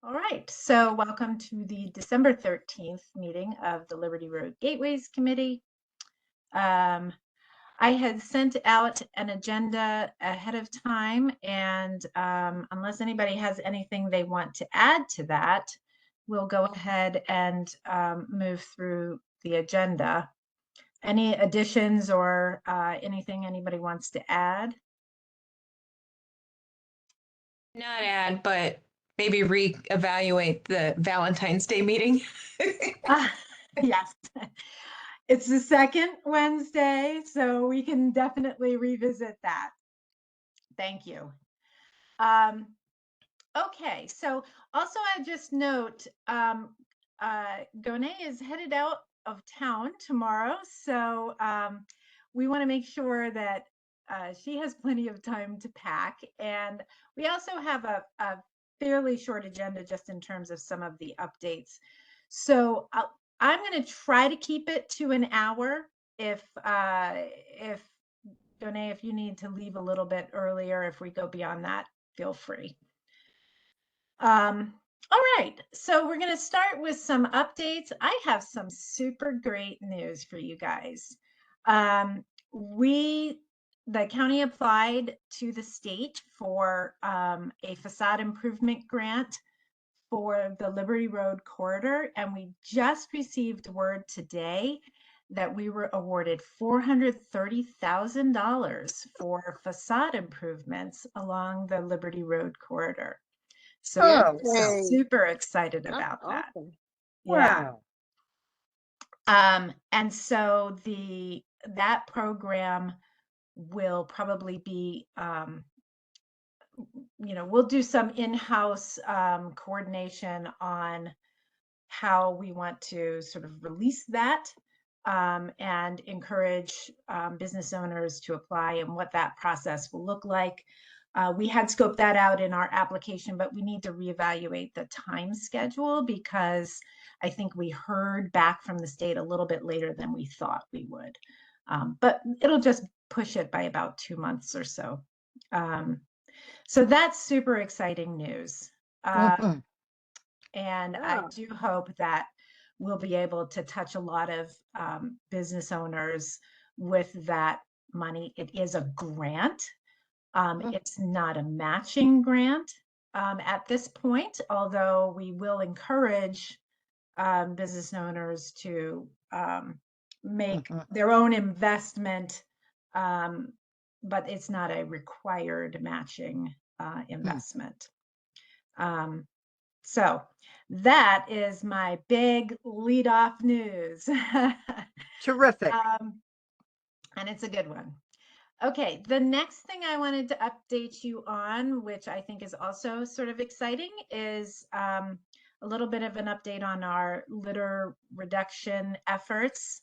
All right, so welcome to the December 13th meeting of the Liberty Road Gateways Committee. I had sent out an agenda ahead of time, and unless anybody has anything they want to add to that, we'll go ahead and move through the agenda. Any additions or anything anybody wants to add? Not add, but maybe reevaluate the Valentine's Day meeting. Yes. It's the second Wednesday, so we can definitely revisit that. Thank you. Okay, so also I just note Gonet is headed out of town tomorrow, so we want to make sure that she has plenty of time to pack. And we also have a fairly short agenda just in terms of some of the updates. So I'm going to try to keep it to an hour. If Gonet, if you need to leave a little bit earlier, if we go beyond that, feel free. All right, so we're going to start with some updates. I have some super great news for you guys. The county applied to the state for a facade improvement grant for the Liberty Road corridor, and we just received word today that we were awarded $430,000 for facade improvements along the Liberty Road corridor. So we're super excited about that. Yeah. Wow. And so that program will probably be, we'll do some in-house coordination on how we want to sort of release that and encourage business owners to apply and what that process will look like. We had scoped that out in our application, but we need to reevaluate the time schedule because I think we heard back from the state a little bit later than we thought we would. But it'll just push it by about 2 months or so. So that's super exciting news. And I do hope that we'll be able to touch a lot of business owners with that money. It is a grant. It's not a matching grant at this point, although we will encourage business owners to make their own investment, but it's not a required matching investment. So that is my big leadoff news. Terrific. And it's a good one. Okay, the next thing I wanted to update you on, which I think is also sort of exciting, is a little bit of an update on our litter reduction efforts.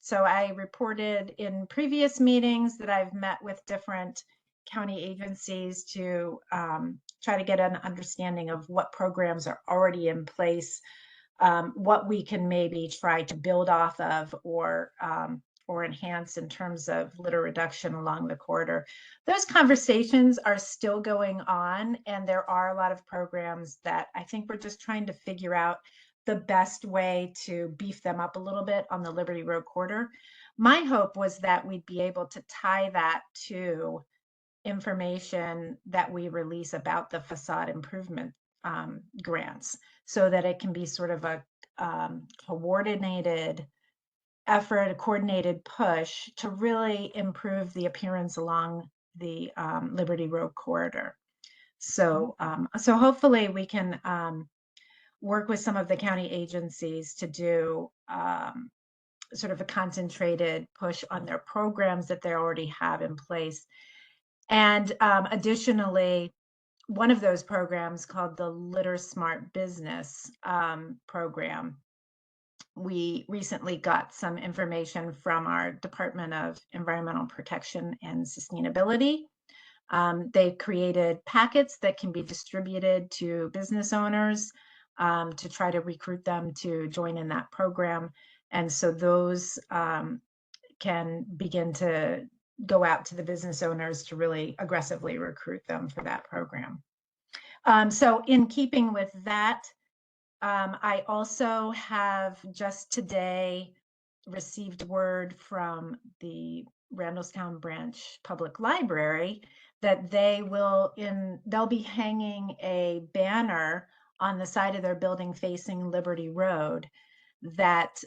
So I reported in previous meetings that I've met with different county agencies to try to get an understanding of what programs are already in place, what we can maybe try to build off of or enhance in terms of litter reduction along the corridor. Those conversations are still going on, and there are a lot of programs that I think we're just trying to figure out the best way to beef them up a little bit on the Liberty Road corridor. My hope was that we'd be able to tie that to information that we release about the facade improvement grants so that it can be sort of a coordinated effort, a coordinated push to really improve the appearance along the Liberty Road corridor. So, so hopefully we can work with some of the county agencies to do sort of a concentrated push on their programs that they already have in place. And additionally, one of those programs called the Litter Smart Business program, we recently got some information from our Department of Environmental Protection and Sustainability. They created packets that can be distributed to business owners to try to recruit them to join in that program. And so those can begin to go out to the business owners to really aggressively recruit them for that program. So in keeping with that, I also have just today received word from the Randallstown Branch Public Library that they'll be hanging a banner on the side of their building facing Liberty Road that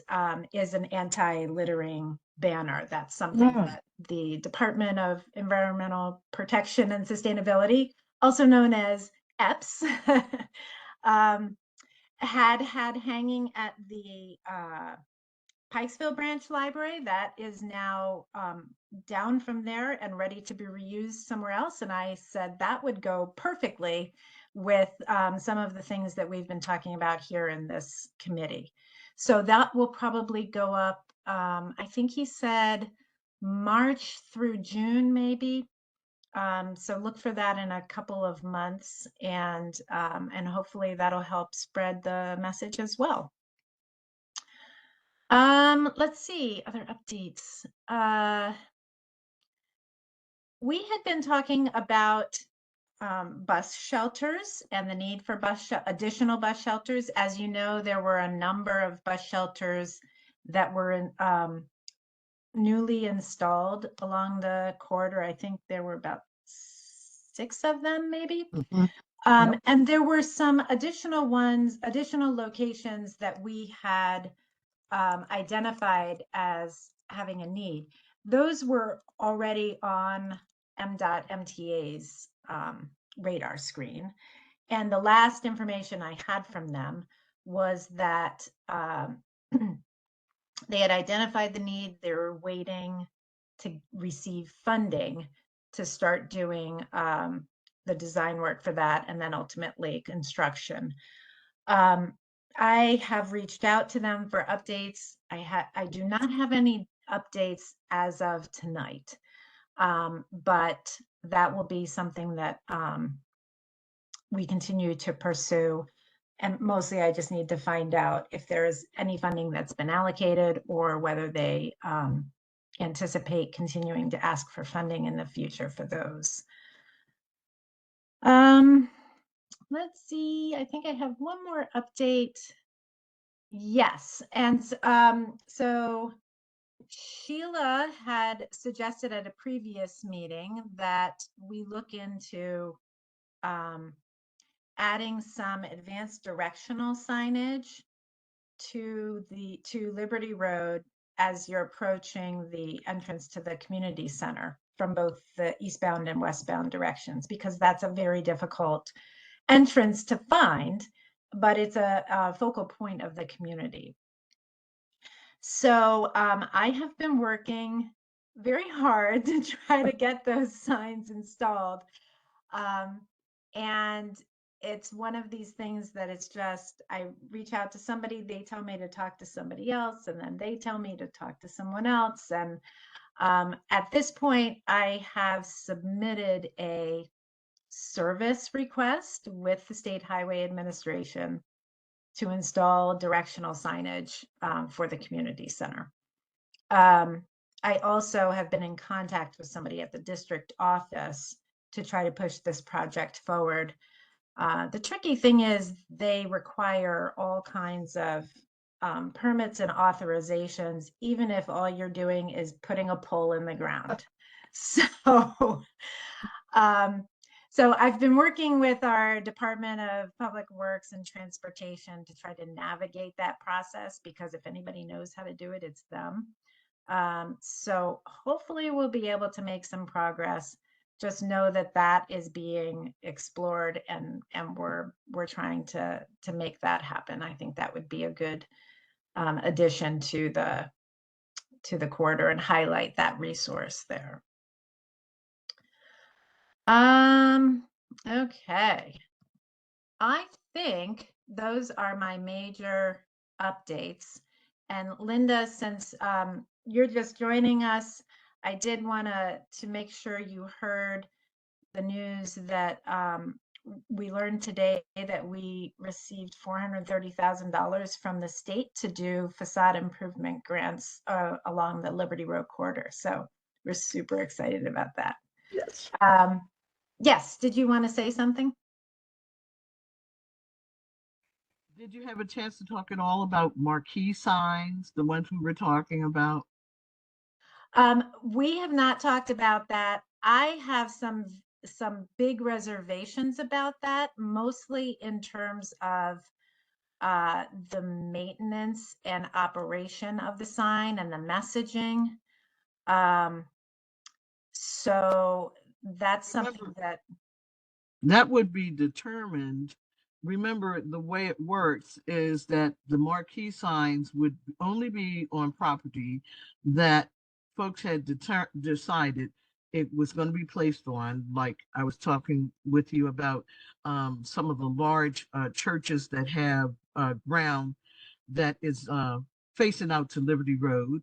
is an anti-littering banner. That's something that the Department of Environmental Protection and Sustainability, also known as EPS, had hanging at the Pikesville Branch Library. That is now down from there and ready to be reused somewhere else. And I said that would go perfectly with some of the things that we've been talking about here in this committee. So that will probably go up, I think he said March through June, maybe. So look for that in a couple of months, and hopefully that'll help spread the message as well. Let's see, other updates. We had been talking about bus shelters and the need for additional bus shelters. As you know, there were a number of bus shelters that were newly installed along the corridor. I think there were about 6 of them, maybe. And there were some additional locations that we had identified as having a need. Those were already on MDOT MTA's radar screen. And the last information I had from them was that they had identified the need. They were waiting to receive funding to start doing the design work for that, and then ultimately construction. I have reached out to them for updates. I do not have any updates as of tonight, but that will be something that we continue to pursue. And mostly I just need to find out if there is any funding that's been allocated or whether they anticipate continuing to ask for funding in the future for those. Let's see, I think I have one more update. Yes, and so Sheila had suggested at a previous meeting that we look into adding some advanced directional signage to Liberty Road as you're approaching the entrance to the community center from both the eastbound and westbound directions, because that's a very difficult entrance to find, but it's a focal point of the community. So I have been working very hard to try to get those signs installed. And it's one of these things that it's just, I reach out to somebody, they tell me to talk to somebody else, and then they tell me to talk to someone else. And at this point, I have submitted a service request with the State Highway Administration to install directional signage for the community center. I also have been in contact with somebody at the district office to try to push this project forward. The tricky thing is they require all kinds of permits and authorizations, even if all you're doing is putting a pole in the ground. So, so I've been working with our Department of Public Works and Transportation to try to navigate that process, because if anybody knows how to do it, it's them. So hopefully we'll be able to make some progress. Just know that that is being explored, and we're trying to make that happen. I think that would be a good addition to the corridor and highlight that resource there. Okay. I think those are my major updates. And Linda, since you're just joining us, I did want to make sure you heard the news that we learned today that we received $430,000 from the state to do facade improvement grants along the Liberty Road corridor. So we're super excited about that. Yes. Yes, did you want to say something? did you have a chance to talk at all about marquee signs, the ones we were talking about? We have not talked about that. I have some big reservations about that, mostly in terms of the maintenance and operation of the sign and the messaging. Um, so that's something Remember, that, that would be determined. Remember, the way it works is that the marquee signs would only be on property that folks had decided it was going to be placed on. Like I was talking with you about some of the large churches that have ground that is facing out to Liberty Road,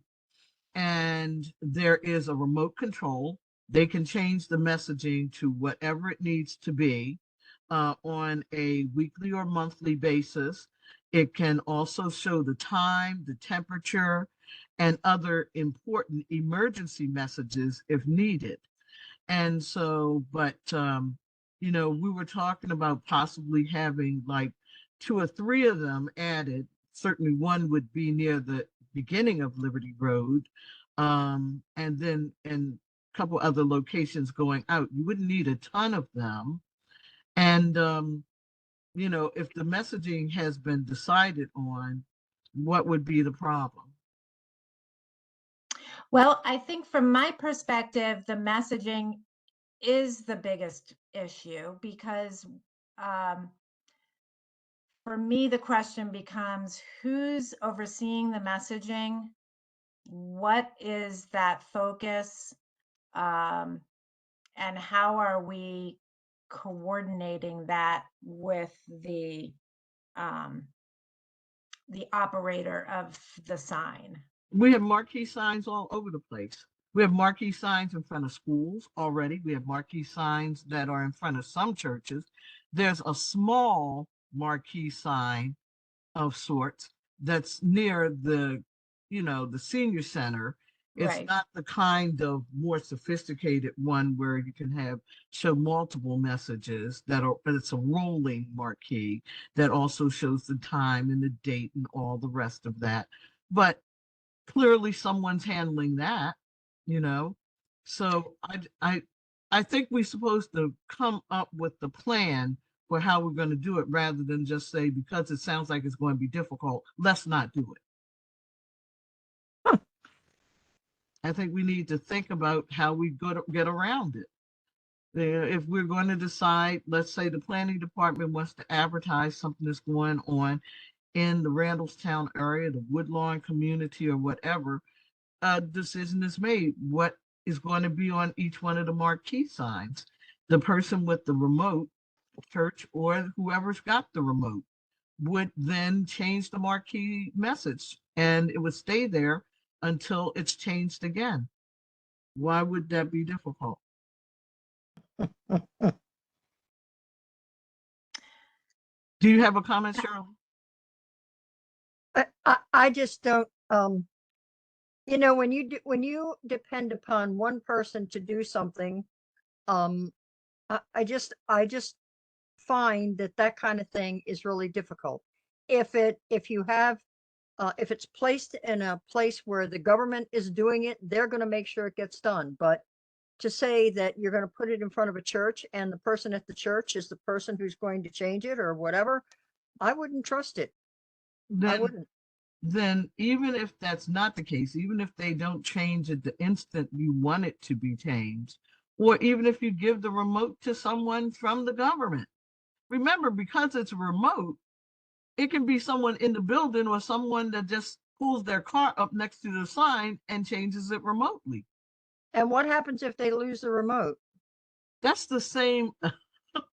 and there is a remote control. They can change the messaging to whatever it needs to be on a weekly or monthly basis. It can also show the time, the temperature, and other important emergency messages if needed. And so, but, we were talking about possibly having like 2 or 3 of them added. Certainly one would be near the beginning of Liberty Road, and then in a couple other locations going out. You wouldn't need a ton of them. And, if the messaging has been decided on, what would be the problem? well, I think from my perspective, the messaging is the biggest issue because um, for me, the question becomes who's overseeing the messaging? What is that focus? Um, and how are we coordinating that with um, the operator of the sign? We have marquee signs all over the place. We have marquee signs in front of schools already. We have marquee signs that are in front of some churches. There's a small marquee sign of sorts that's near the senior center. It's Right. not the kind of more sophisticated one where you can show multiple messages but it's a rolling marquee that also shows the time and the date and all the rest of that. But clearly someone's handling that, you know. So I think we're supposed to come up with the plan for how we're going to do it rather than just say because it sounds like it's going to be difficult, let's not do it. I think we need to think about how we get around it. If we're going to decide, let's say the planning department wants to advertise something that's going on in the Randallstown area, the Woodlawn community or whatever, a decision is made. What is going to be on each one of the marquee signs? The person with the remote, church or whoever's got the remote, would then change the marquee message and it would stay there until it's changed again. Why would that be difficult? Do you have a comment, Cheryl? I just don't, when you depend upon one person to do something, I just find that kind of thing is really difficult. If it's placed in a place where the government is doing it, they're going to make sure it gets done. But to say that you're going to put it in front of a church and the person at the church is the person who's going to change it or whatever, I wouldn't trust it. I wouldn't. Then even if that's not the case, even if they don't change it the instant you want it to be changed, or even if you give the remote to someone from the government, remember, because it's remote, it can be someone in the building or someone that just pulls their car up next to the sign and changes it remotely. And what happens if they lose the remote? That's the same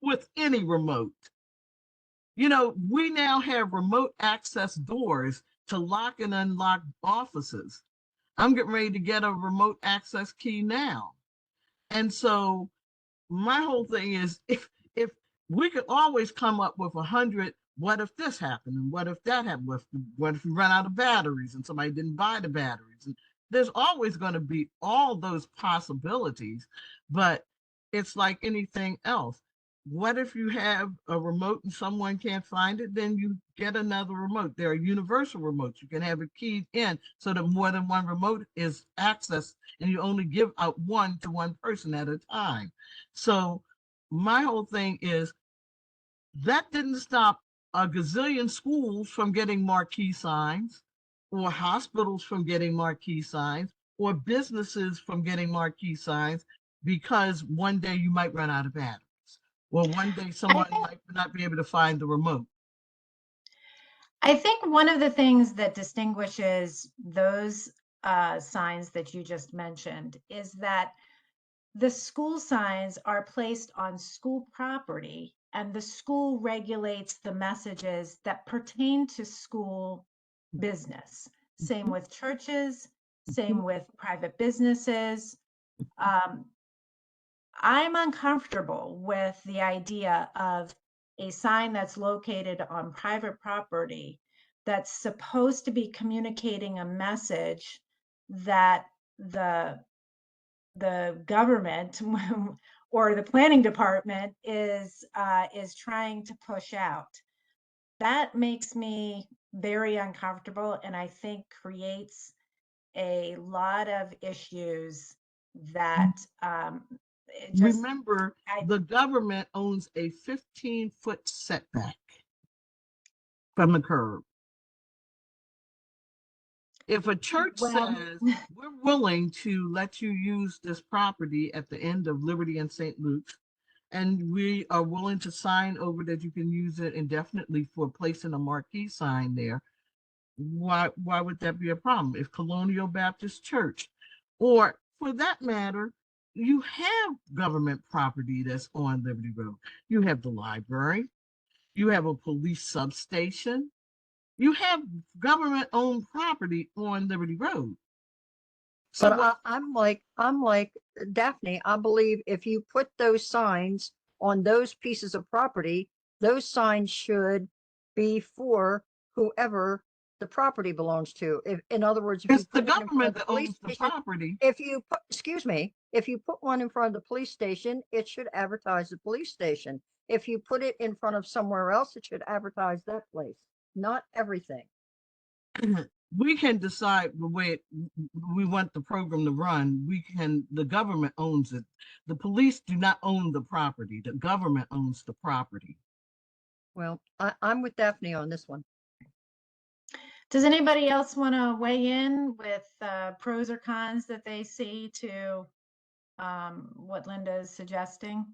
with any remote. We now have remote access doors to lock and unlock offices. I'm getting ready to get a remote access key now. And so my whole thing is if we could always come up with 100, what if this happened? And what if that happened? What if we run out of batteries and somebody didn't buy the batteries? And there's always going to be all those possibilities, but it's like anything else. what if you have a remote and someone can't find it? Then you get another remote. There are universal remotes. You can have it keyed in so that more than one remote is accessed, and you only give out one to one person at a time. So my whole thing is that didn't stop a gazillion schools from getting marquee signs, or hospitals from getting marquee signs, or businesses from getting marquee signs, because one day you might run out of batteries. Well, one day someone might not be able to find the remote. I think one of the things that distinguishes those signs that you just mentioned is that the school signs are placed on school property, and the school regulates the messages that pertain to school business. Same with churches, same with private businesses. I'm uncomfortable with the idea of a sign that's located on private property that's supposed to be communicating a message that the government or the planning department is trying to push out. That makes me very uncomfortable, and I think creates a lot of issues that it just Remember, I the government owns a 15-foot setback from the curb. If a church well says, we're willing to let you use this property at the end of Liberty and St. Luke's, and we are willing to sign over that you can use it indefinitely for placing a marquee sign there, why would that be a problem? If Colonial Baptist Church, or for that matter, you have government property that's on Liberty Road. You have the library, you have a police substation, you have government-owned property on Liberty Road. So But I'm like Daphne. I believe if you put those signs on those pieces of property, those signs should be for whoever the property belongs to. If, in other words, if you it's the put one in front government of the that police owns the station, property. if you put, excuse me, if you put one in front of the police station, it should advertise the police station. If you put it in front of somewhere else, it should advertise that place. Not everything. We can decide the way we want the program to run. The government owns it. The police do not own the property. The government owns the property. Well, I'm with Daphne on this one. Does anybody else want to weigh in with pros or cons that they see to what Linda is suggesting?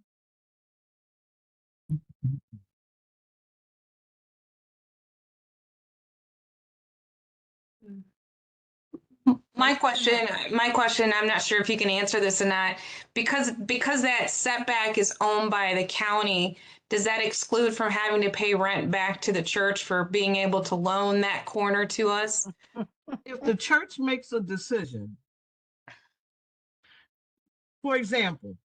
My question, I'm not sure if you can answer this or not, because that setback is owned by the county, does that exclude from having to pay rent back to the church for being able to loan that corner to us? If the church makes a decision, for example,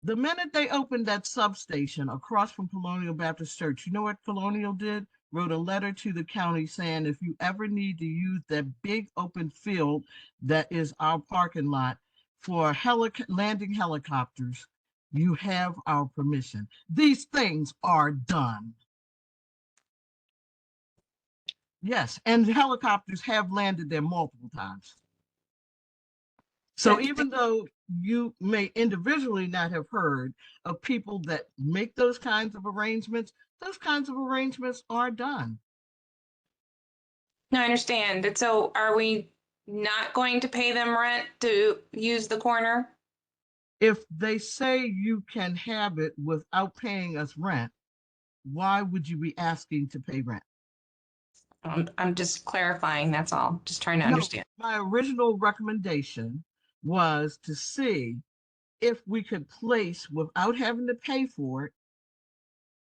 the minute they opened that substation across from Colonial Baptist Church, you know what Colonial did? Wrote a letter to the county saying, if you ever need to use that big open field that is our parking lot for landing helicopters, you have our permission. These things are done. Yes, and helicopters have landed there multiple times. So even though you may individually not have heard of people that make those kinds of arrangements are done. No, I understand. And so are we not going to pay them rent to use the corner? If they say you can have it without paying us rent, why would you be asking to pay rent? I'm just clarifying, that's all. Just trying to No, understand. my original recommendation was to see if we could place, without having to pay for it,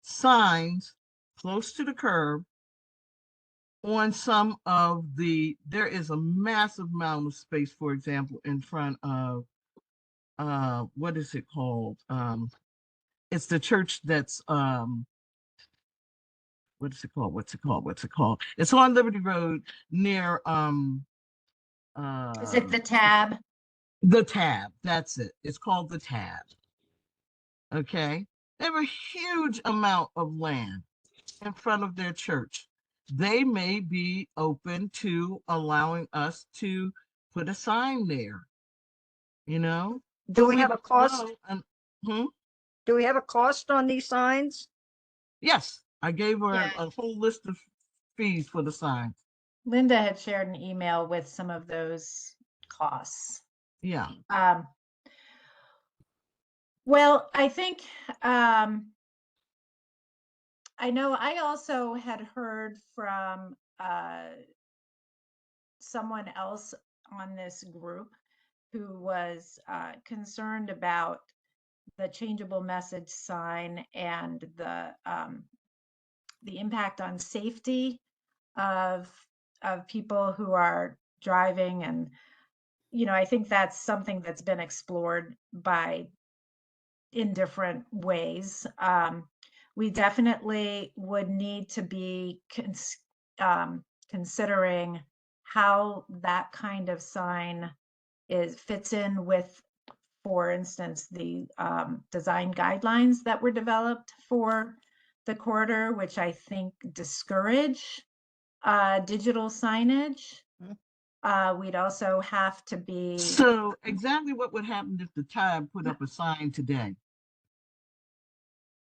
signs close to the curb on some of there is a massive amount of space, for example, in front of, what is it called? It's the church that's, what is it called? What's it called? It's on Liberty Road near, Is it the tab? the Tab. That's it. It's called the Tab. Okay. They have a huge amount of land in front of their church. They may be open to allowing us to put a sign there, you know? Do But we have a don't cost? know and- Do we have a cost on these signs? Yes, I gave her Yeah. a whole list of fees for the signs. Linda had shared an email with some of those costs. Yeah. Well, I think, I know I also had heard from someone else on this group who was concerned about the changeable message sign and the impact on safety of people who are driving. And I think that's something that's been explored in different ways. We definitely would need to be considering how that kind of sign fits in with, for instance, the design guidelines that were developed for the corridor, which I think discourage digital signage. We'd also have to be. So exactly what would happen if the Tab put up a sign today?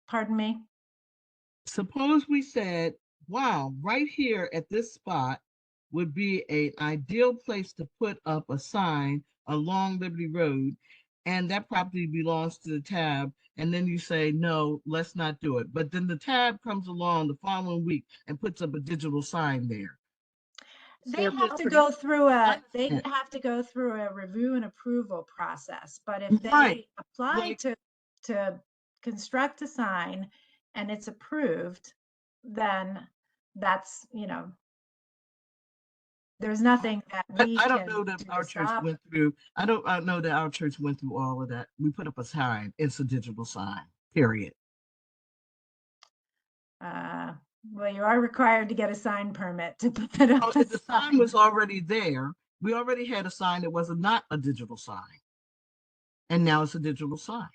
Pardon me? Suppose we said, wow, right here at this spot would be an ideal place to put up a sign along Liberty Road, and that property belongs to the Tab. And then you say, no, let's not do it. But then the Tab comes along the following week and puts up a digital sign there. They Their have to property. go through they understand. have to go through a review and approval process. But if they Right. apply Like- to construct a sign and it's approved, then that's, there's nothing that we I don't can know that do to our church stop. went through. I don't know that our church went through all of that. We put up a sign. It's a digital sign. Period. Well, you are required to get a sign permit to put Oh, up a the sign was already there. We already had a sign that was not a digital sign, and now it's a digital sign.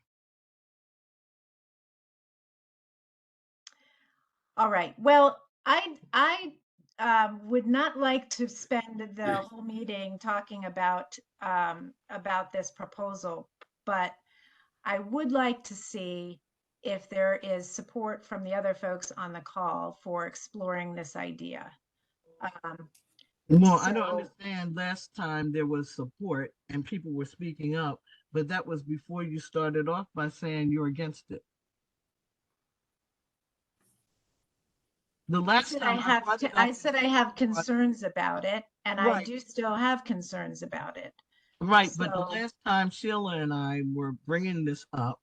All right. Well, I would not like to spend the whole meeting talking about this proposal, but I would like to see if there is support from the other folks on the call for exploring this idea. Well, I don't So- understand. Last time there was support and people were speaking up, but that was before you started off by saying you're against it. The I last said time I brought it up, I said I have concerns about it, and I Right. do still have concerns about it. right, but the So- last time Sheila and I were bringing this up,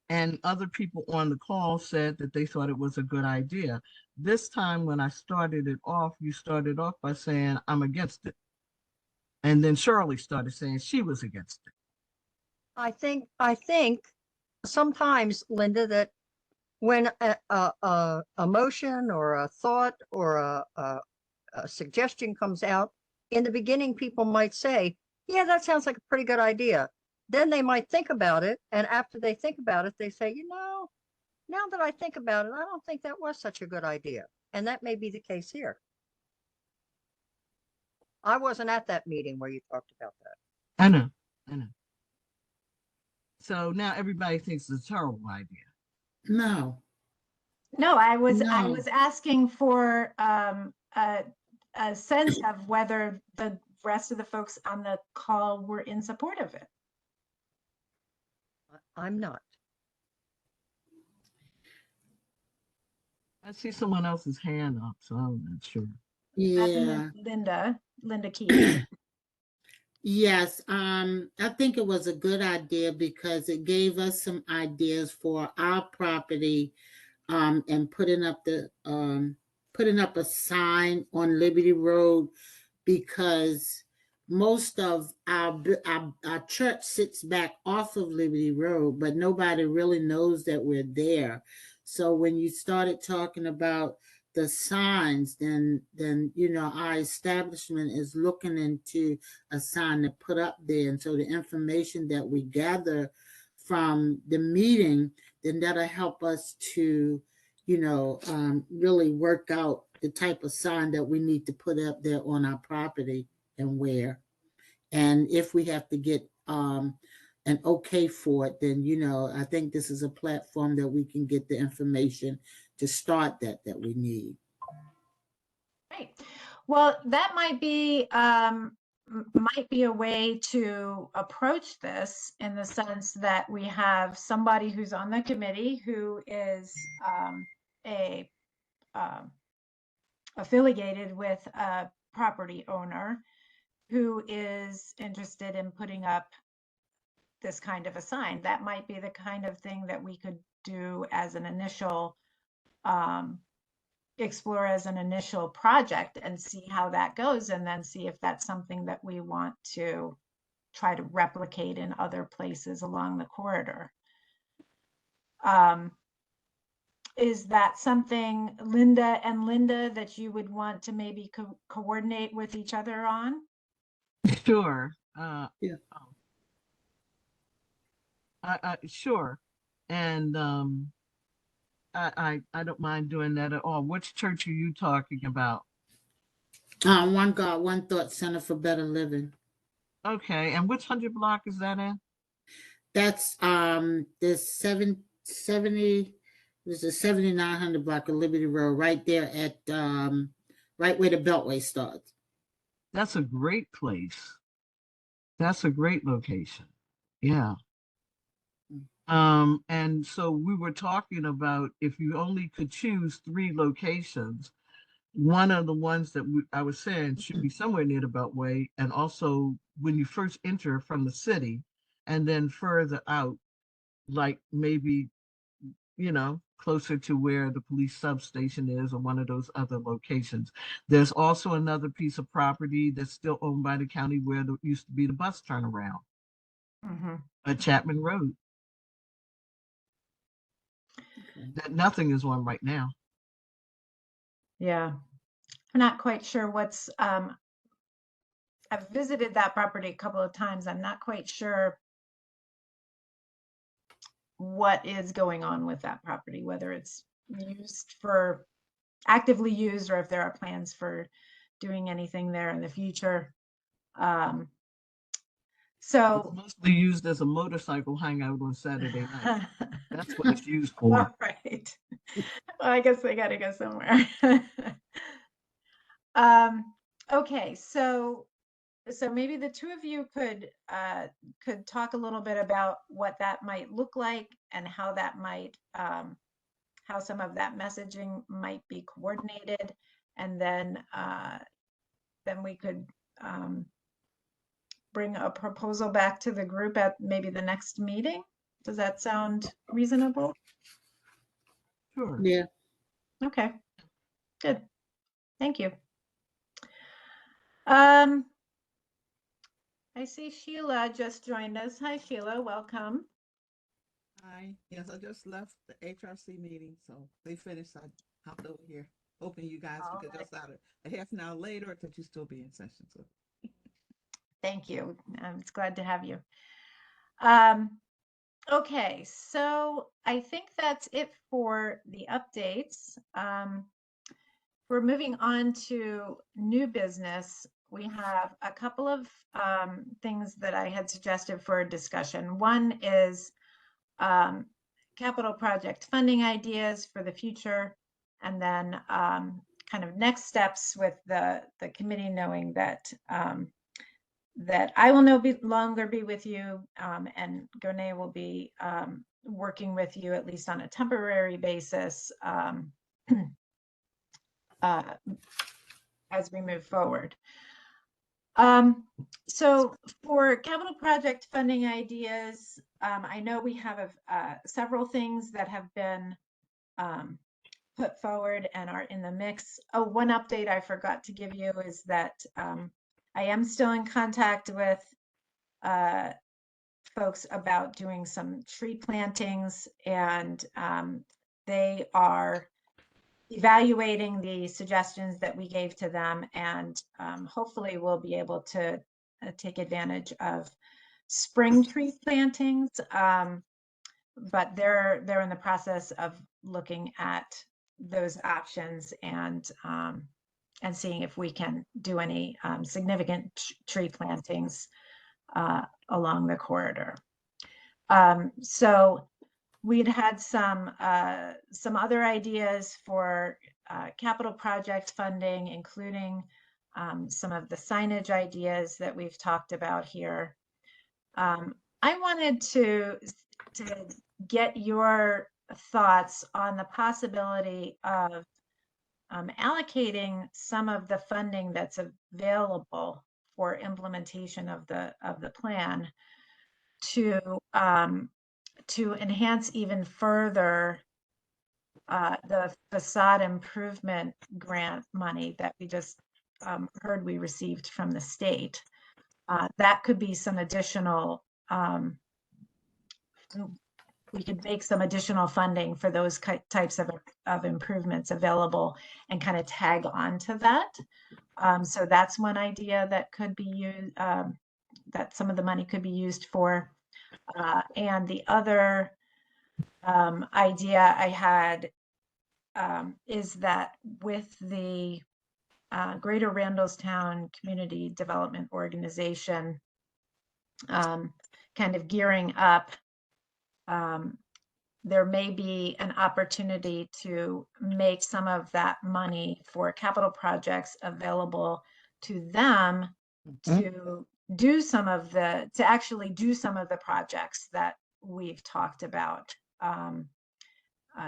and other people on the call said that they thought it was a good idea. This time when I started it off, you started off by saying, I'm against it. And then Shirley started saying she was against it. I think sometimes, Linda, that when a motion or a thought or a suggestion comes out, in the beginning, people might say, yeah, that sounds like a pretty good idea. Then they might think about it. And after they think about it, they say, now that I think about it, I don't think that was such a good idea. And that may be the case here. I wasn't at that meeting where you talked about that. I know. So now everybody thinks it's a terrible idea. No, No, I was No. asking for a sense of whether the rest of the folks on the call were in support of it. I'm not. I see someone else's hand up, so I'm not sure. yeah, Linda Keith. yes. I think it was a good idea because it gave us some ideas for our property, and putting up a sign on Liberty Road, because most of our church sits back off of Liberty Road, but nobody really knows that we're there. So when you started talking about the signs, then our establishment is looking into a sign to put up there. And so the information that we gather from the meeting and that'll help us to, really work out the type of sign that we need to put up there on our property and where. And if we have to get an okay for it, then I think this is a platform that we can get the information to start that we need. Right. Well, that might be a way to approach this, in the sense that we have somebody who's on the committee who is affiliated with a property owner who is interested in putting up this kind of a sign. That might be the kind of thing that we could do as an initial explore as an initial project, and see how that goes, and then see if that's something that we want to try to replicate in other places along the corridor. Is that something, Linda, that you would want to maybe coordinate with each other on? Sure. Yeah. Sure. And I don't mind doing that at all. Which church are you talking about? One God, One Thought Center for Better Living. Okay. And which 100 block is that in? That's there's 70. There's a 7900 block of Liberty Road right there at right where the Beltway starts. That's a great place. That's a great location. Yeah. And so we were talking about, if you only could choose 3 locations, one of the ones that I was saying should be somewhere near the Beltway, and also when you first enter from the city, and then further out, like maybe, closer to where the police substation is, or one of those other locations. There's also another piece of property that's still owned by the county where there used to be the bus turnaround, at Chapman Road, that nothing is on right now. Yeah, I'm not quite sure what's, I've visited that property a couple of times. I'm not quite sure what is going on with that property, whether it's actively used, or if there are plans for doing anything there in the future. So It's mostly used as a motorcycle hangout on Saturday night. That's what it's used for. All right. Well, I guess they got to go somewhere. Okay, so maybe the two of you could talk a little bit about what that might look like, and how that might how some of that messaging might be coordinated, and then we could bring a proposal back to the group at maybe the next meeting. Does that sound reasonable? Sure. Yeah. Okay, good. Thank you. I see Sheila just joined us. Hi, Sheila, welcome. Hi, yes, I just left the HRC meeting, so they finished. I hopped over here, hoping you guys All could get right. us out a half an hour later, that you still be in session. So Thank you. I'm glad to have you. Okay, so I think that's it for the updates. We're moving on to new business. We have a couple of things that I had suggested for a discussion. One is capital project funding ideas for the future, and then kind of next steps with the committee, knowing that that I will no longer be with you, and Gone will be working with you, at least on a temporary basis, as we move forward. So for capital project funding ideas, I know we have several things that have been put forward and are in the mix. Oh, one update I forgot to give you is that I am still in contact with folks about doing some tree plantings, and they are evaluating the suggestions that we gave to them, and hopefully we'll be able to take advantage of spring tree plantings. but they're in the process of looking at those options and seeing if we can do any significant tree plantings along the corridor. So we'd had some other ideas for capital project funding, including some of the signage ideas that we've talked about here. I wanted to get your thoughts on the possibility of allocating some of the funding that's available for implementation of the plan to enhance even further the facade improvement grant money that we just heard we received from the state. That could be some additional, we could make some additional funding for those types of improvements available and kind of tag on to that. So that's one idea that could be used, that some of the money could be used for. And the other idea I had is that with the Greater Randallstown Community Development Organization kind of gearing up, there may be an opportunity to make some of that money for capital projects available to them to do some of the, to actually do some of the projects that we've talked about,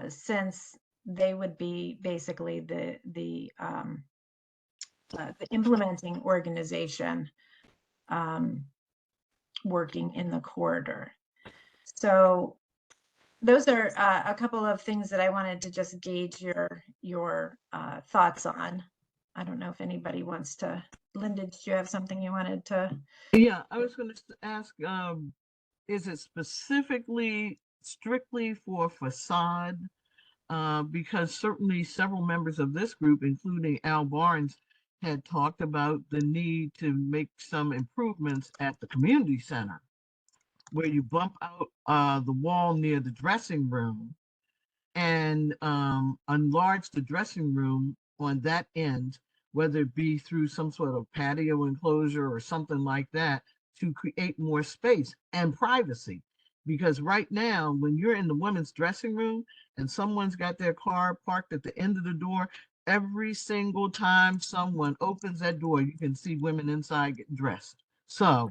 since they would be basically the implementing organization working in the corridor. So those are a couple of things that I wanted to just gauge your thoughts on. I don't know if anybody wants to. Linda, did you have something you wanted to? Yeah, I was going to ask, is it specifically strictly for facade? Because certainly several members of this group, including Al Barnes, had talked about the need to make some improvements at the community center, where you bump out the wall near the dressing room and enlarge the dressing room on that end, whether it be through some sort of patio enclosure or something like that, to create more space and privacy. Because right now, when you're in the women's dressing room and someone's got their car parked at the end of the door, every single time someone opens that door, you can see women inside getting dressed. So,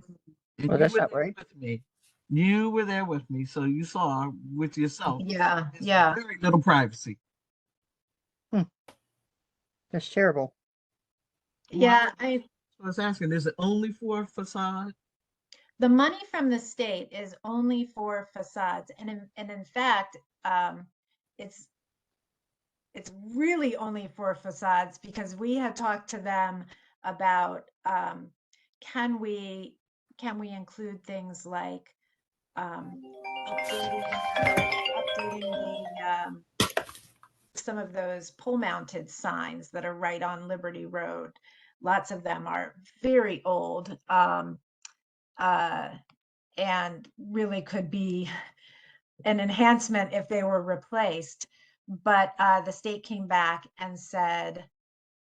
and Well, you that's were not there right. with me. You were there with me, so you saw with yourself. Yeah, There's yeah. very little privacy. That's terrible. Yeah, I was asking, is it only for facade? the money from the state is only for facades, and in fact, it's really only for facades, because we had talked to them about can we include things like updating some of those pole mounted signs that are right on Liberty Road. Lots of them are very old, and really could be an enhancement if they were replaced. But the state came back and said,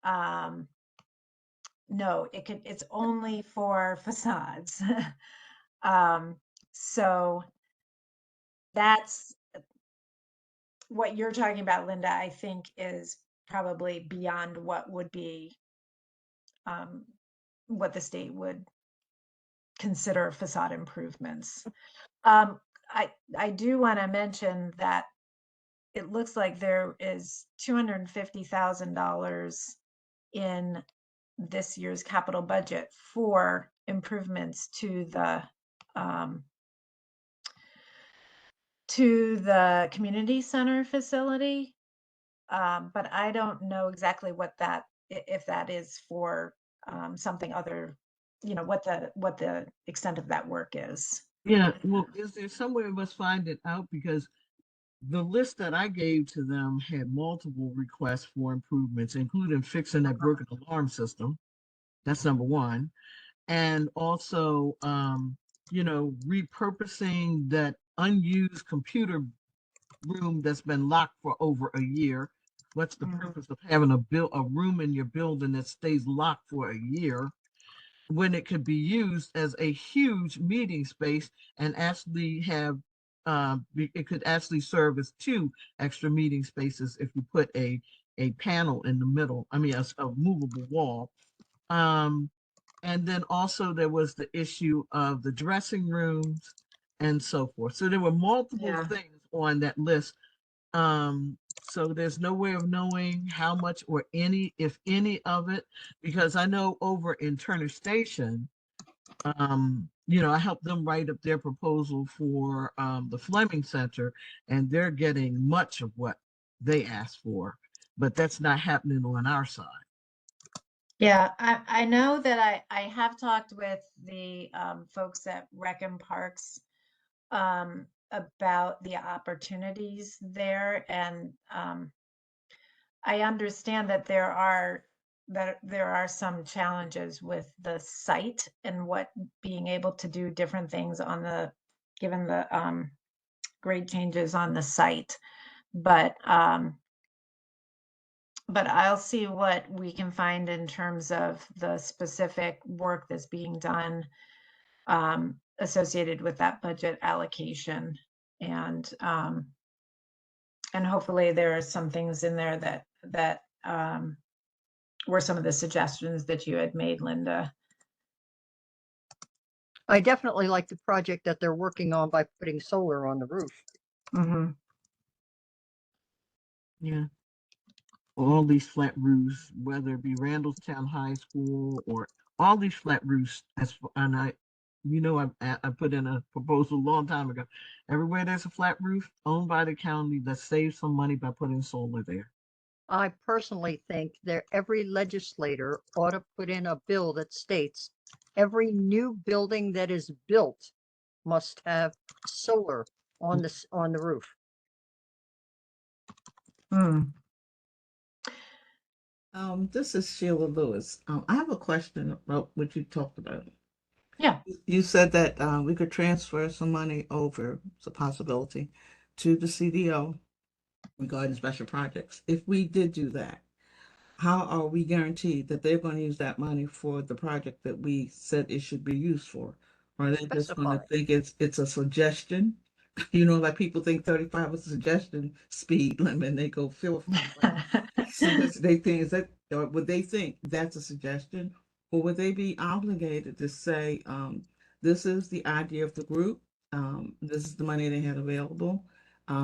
no, it's only for facades. So that's what you're talking about, Linda, I think is probably beyond what would be what the state would consider facade improvements. I do want to mention that it looks like there is $250,000 in this year's capital budget for improvements to the community center facility. But I don't know exactly what that, if that is for something other, what the extent of that work is. Yeah, well, is there some way of us find it out? Because the list that I gave to them had multiple requests for improvements, including fixing that broken alarm system. That's number one. And also, repurposing that unused computer room that's been locked for over a year. What's the Mhm. purpose of having a room in your building that stays locked for a year when it could be used as a huge meeting space and actually have it could actually serve as 2 extra meeting spaces if you put a panel in the middle. I mean, a movable wall. And then also there was the issue of the dressing rooms and so forth. So there were multiple Yeah. things on that list. So there's no way of knowing how much or any, if any of it, because I know over in Turner Station, I helped them write up their proposal for the Fleming Center, and they're getting much of what they asked for, but that's not happening on our side. Yeah, I know that I have talked with the folks at Rec and Parks about the opportunities there, and I understand that there are some challenges with the site and what being able to do different things on given the grade changes on the site, but I'll see what we can find in terms of the specific work that's being done associated with that budget allocation. And hopefully there are some things in there that were some of the suggestions that you had made, Linda. I definitely like the project that they're working on by putting solar on the roof. Mm-hmm. Yeah. All these flat roofs, whether it be Randallstown High School or all these flat roofs, and I put in a proposal a long time ago. Everywhere there's a flat roof owned by the county, let's save some money by putting solar there. I personally think that every legislator ought to put in a bill that states every new building that is built must have solar on the roof. Mm. This is Sheila Lewis. I have a question about what you talked about. Yeah. You said that we could transfer some money over, it's a possibility, to the CDO regarding special projects. If we did do that, how are we guaranteed that they're going to use that money for the project that we said it should be used for? Or are they just going to Specify. think it's a suggestion? Like people think 35 is a suggestion speed limit and they go feel so they think is that, or would they think that's a suggestion, or would they be obligated to say, this is the idea of the group, this is the money they had available,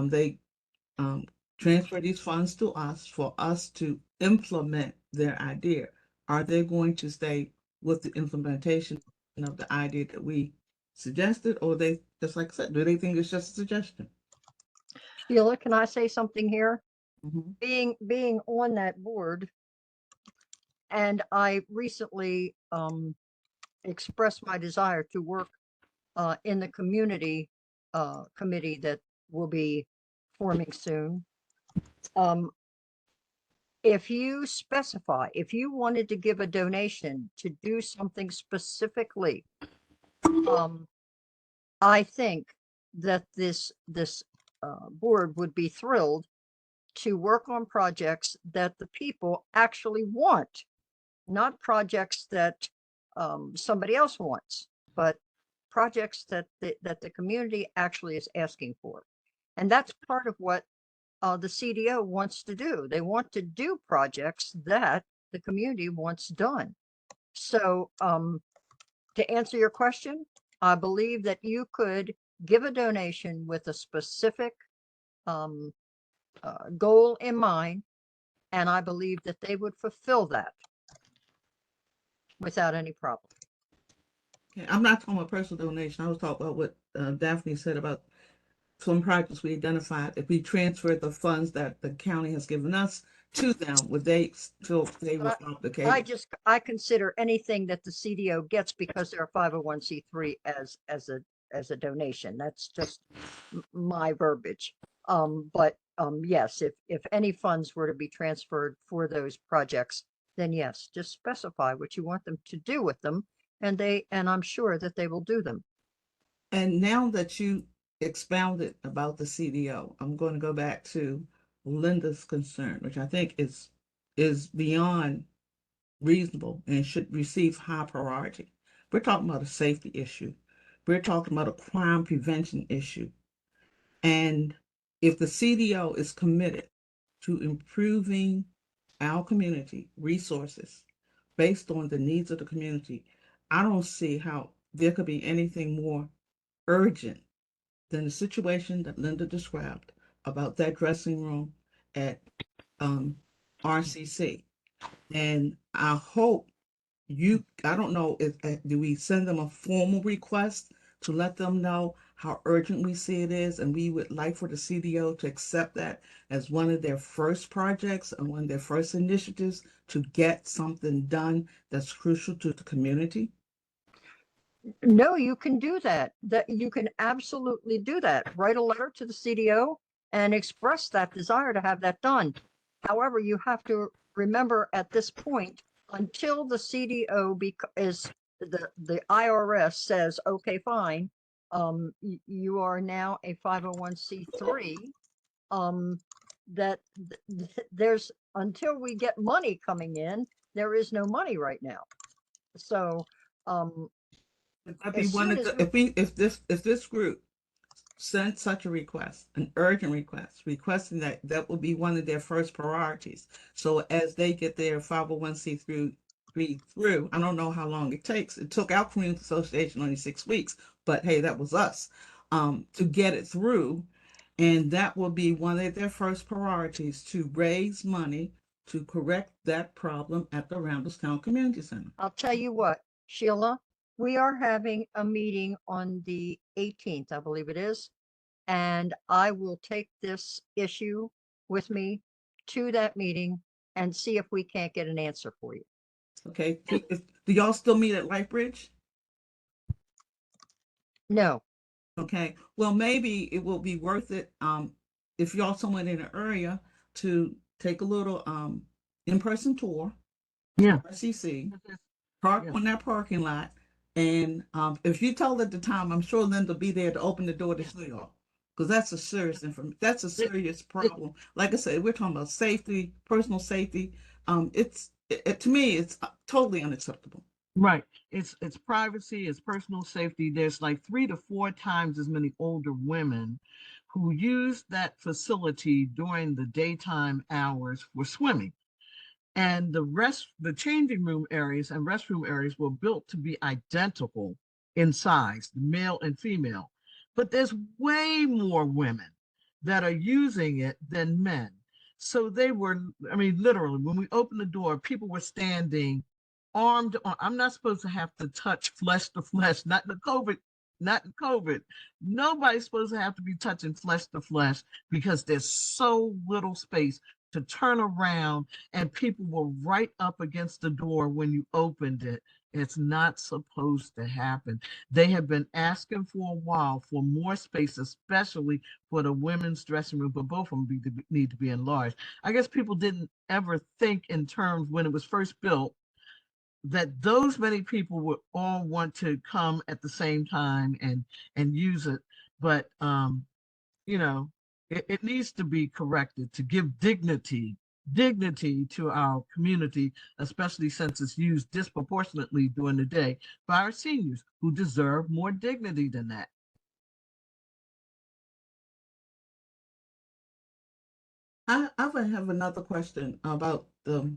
they transfer these funds to us for us to implement their idea. Are they going to stay with the implementation of the idea that we suggested, or they, just like I said, do they think it's just a suggestion? Sheila, can I say something here? Mhm. Being on that board, and I recently expressed my desire to work in the community committee that will be forming soon. If you specify, if you wanted to give a donation to do something specifically, I think that this board would be thrilled to work on projects that the people actually want, not projects that somebody else wants, but projects that the community actually is asking for. And that's part of what the CDO wants to do. They want to do projects that the community wants done. So to answer your question, I believe that you could give a donation with a specific goal in mind, and I believe that they would fulfill that without any problem. Okay, I'm not talking about personal donation. I was talking about what Daphne said about some projects we identified. If we transfer the funds that the county has given us to them, would they feel they were obligated? I consider anything that the CDO gets because they're a 501c3 as a donation. That's just my verbiage. But yes, if any funds were to be transferred for those projects, then yes, just specify what you want them to do with them, and I'm sure that they will do them. And now that expounded about the CDO, I'm going to go back to Linda's concern, which I think is beyond reasonable and should receive high priority. We're talking about a safety issue. We're talking about a crime prevention issue. And if the CDO is committed to improving our community resources based on the needs of the community, I don't see how there could be anything more urgent than the situation that Linda described about that dressing room at RCC. And I hope I don't know if, do we send them a formal request to let them know how urgent we see it is? And we would like for the CDO to accept that as one of their first projects and one of their first initiatives to get something done that's crucial to the community. No, you can do that. That you can absolutely do that. Write a letter to the CDO and express that desire to have that done. However, you have to remember at this point, until the CDO is the IRS says, okay, fine, you are now a 501c3. That there's until we get money coming in, there is no money right now. So I'd be as one soon of as the, if this group sent such a request, an urgent request, requesting that will be one of their first priorities. So as they get their 501c3 through, I don't know how long it takes. It took our community association only 6 weeks, but hey, that was us, to get it through. And that will be one of their first priorities, to raise money to correct that problem at the Randallstown Community Center. I'll tell you what, Sheila, we are having a meeting on the 18th, I believe it is. And I will take this issue with me to that meeting and see if we can't get an answer for you. Okay, do y'all still meet at Lightbridge? No, Okay, well, maybe it will be worth it, if y'all somewhere in the area, to take a little in-person tour, Yeah. RCC, park Yeah. on that parking lot, and if you tell at the time, I'm sure Linda will be there to open the door to show y'all, because that's a serious that's a serious problem. Like I said, we're talking about safety, personal safety. To me, it's totally unacceptable. Right. It's privacy, it's personal safety. There's like 3 to 4 times as many older women who use that facility during the daytime hours for swimming. And the changing room areas and restroom areas were built to be identical in size, male and female. But there's way more women that are using it than men. So they were, I mean, literally, when we opened the door, people were standing armed. I'm not supposed to have to touch flesh to flesh, not in COVID. Not in COVID. Nobody's supposed to have to be touching flesh to flesh because there's so little space to turn around, and people were right up against the door when you opened it. It's not supposed to happen. They have been asking for a while for more space, especially for the women's dressing room, but both of them need to be enlarged. I guess people didn't ever think in terms when it was first built that those many people would all want to come at the same time and use it. But you know, it needs to be corrected to give dignity to our community, especially since it's used disproportionately during the day by our seniors who deserve more dignity than that. I have another question about the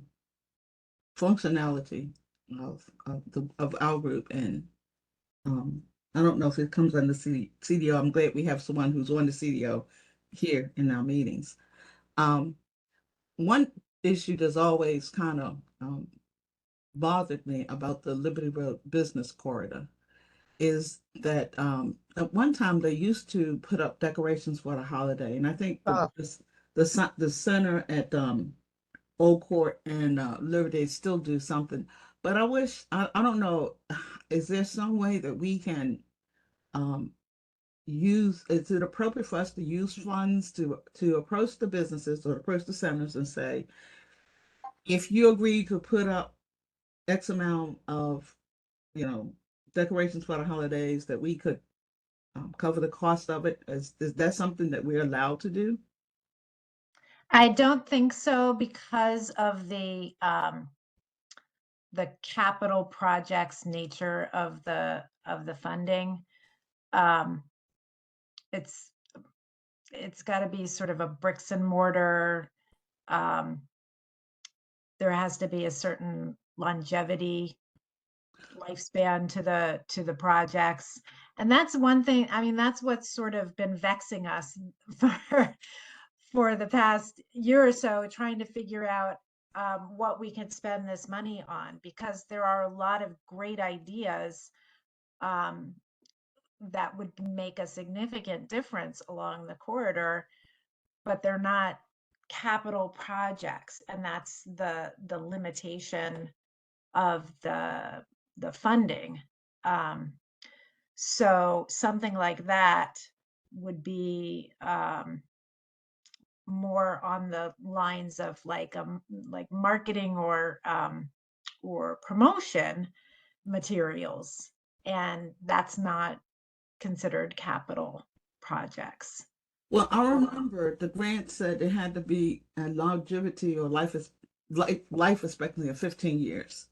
functionality of our group, and I don't know if it comes under CDO. I'm glad we have someone who's on the CDO here in our meetings. One issue that's always kind of bothered me about the Liberty Road Business Corridor is that at one time they used to put up decorations for the holiday, and I think the center at Old Court and Liberty still do something. But I don't know, is there some way that we can is it appropriate for us to use funds to approach the businesses or approach the centers and say, if you agree to put up X amount of, decorations for the holidays, that we could cover the cost of it? Is that something that we're allowed to do? I don't think so because of the capital projects nature of the funding. Um, it's got to be sort of a bricks and mortar. There has to be a certain longevity lifespan to the projects, and that's one thing. I mean, that's what's sort of been vexing us for the past year or so, trying to figure out what we can spend this money on, because there are a lot of great ideas that would make a significant difference along the corridor, but they're not capital projects, and that's the limitation of the funding. So something like that would be more on the lines of like marketing or promotion materials, and that's not considered capital projects. Well, I remember the grant said it had to be a longevity or life expectancy of 15 years.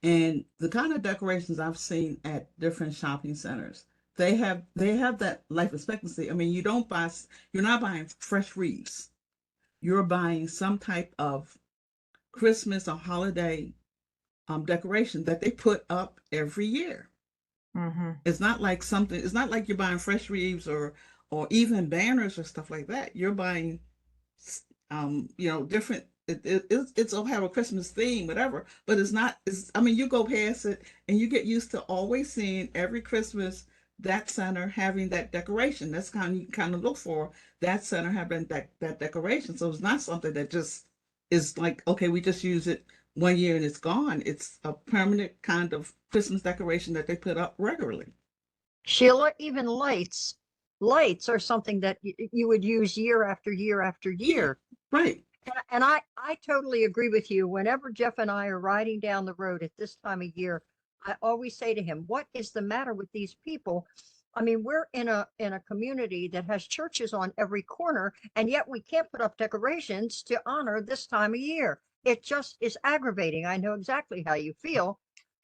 And the kind of decorations I've seen at different shopping centers, they have that life expectancy. I mean, you're not buying fresh wreaths. You're buying some type of Christmas or holiday decoration that they put up every year. Mm-hmm. It's not like you're buying fresh wreaths or even banners or stuff like that. You're buying different. It'll have a Christmas theme, whatever, but it's not. I mean, you go past it and you get used to always seeing every Christmas that center having that decoration. That's you kind of look for that center having that decoration. So it's not something that just is like, okay, we just use it 1 year and it's gone. It's a permanent kind of Christmas decoration that they put up regularly. Sheila, even lights are something that you would use year after year after year. Right. And I totally agree with you. Whenever Jeff and I are riding down the road at this time of year, I always say to him, what is the matter with these people? I mean, we're in a community that has churches on every corner, and yet we can't put up decorations to honor this time of year. It just is aggravating. I know exactly how you feel.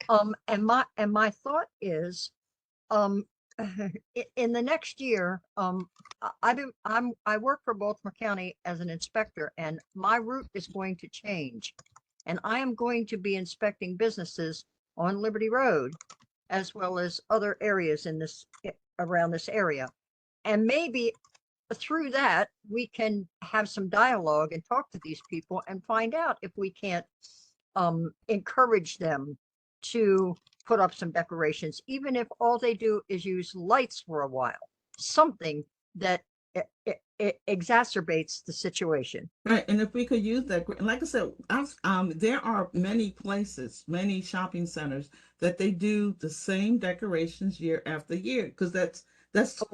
And my thought is, in the next year, I work for Baltimore County as an inspector, and my route is going to change, and I am going to be inspecting businesses on Liberty Road, as well as other areas around this area, and maybe through that we can have some dialogue and talk to these people and find out if we can't encourage them to put up some decorations, even if all they do is use lights for a while, something that it exacerbates the situation. Right, and if we could use that, like I said, there are many places, many shopping centers that they do the same decorations year after year, because that's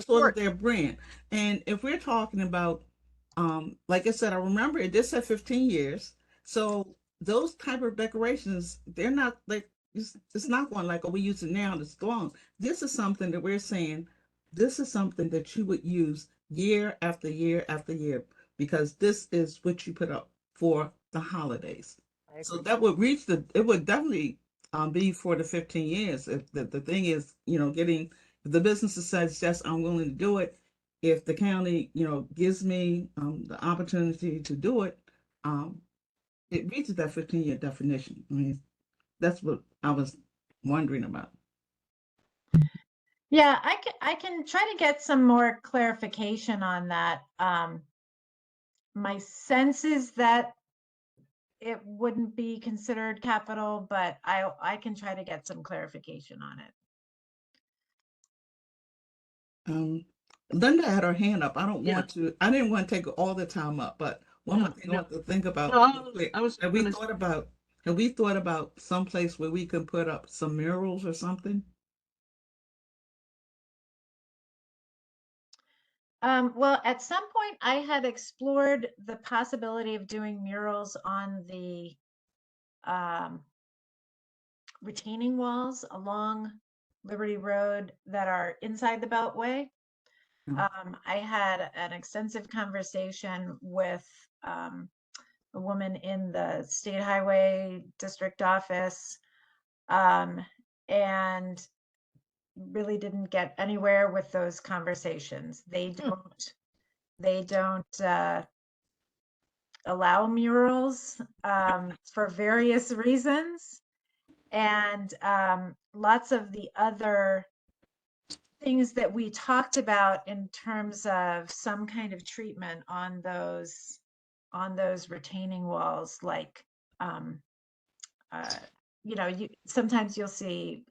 sort of their brand. And if we're talking about, like I said, I remember it did say 15 years. So those type of decorations, they're not like it's not one like, oh, we use it now and it's gone. This is something that we're saying. This is something that you would use year after year after year, because this is what you put up for the holidays. So that would it would definitely be for the 15 years. If the thing is, getting, if the business says, yes, I'm willing to do it. If the county, gives me the opportunity to do it, it reaches that 15-year definition. I mean, that's what I was wondering about. Yeah, I can try to get some more clarification on that. My sense is that it wouldn't be considered capital, but I can try to get some clarification on it. Linda had her hand up. I didn't want to take all the time up, but one more thing I want to think about. Have we thought about some place where we can put up some murals or something? Well, at some point I had explored the possibility of doing murals on the retaining walls along Liberty Road that are inside the Beltway. I had an extensive conversation with a woman in the State Highway District office, and really didn't get anywhere with those conversations. They don't allow murals for various reasons, and lots of the other things that we talked about in terms of some kind of treatment on those retaining walls, like sometimes you'll see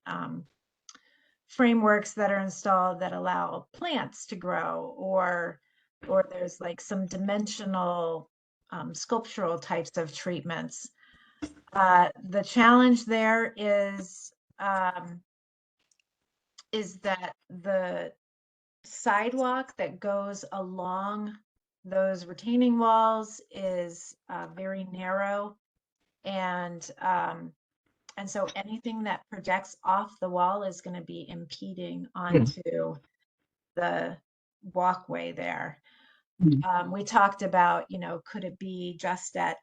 frameworks that are installed that allow plants to grow, or there's like some dimensional sculptural types of treatments. The challenge there is that the sidewalk that goes along those retaining walls is very narrow, and so anything that projects off the wall is going to be impeding onto the walkway there. We talked about, could it be just at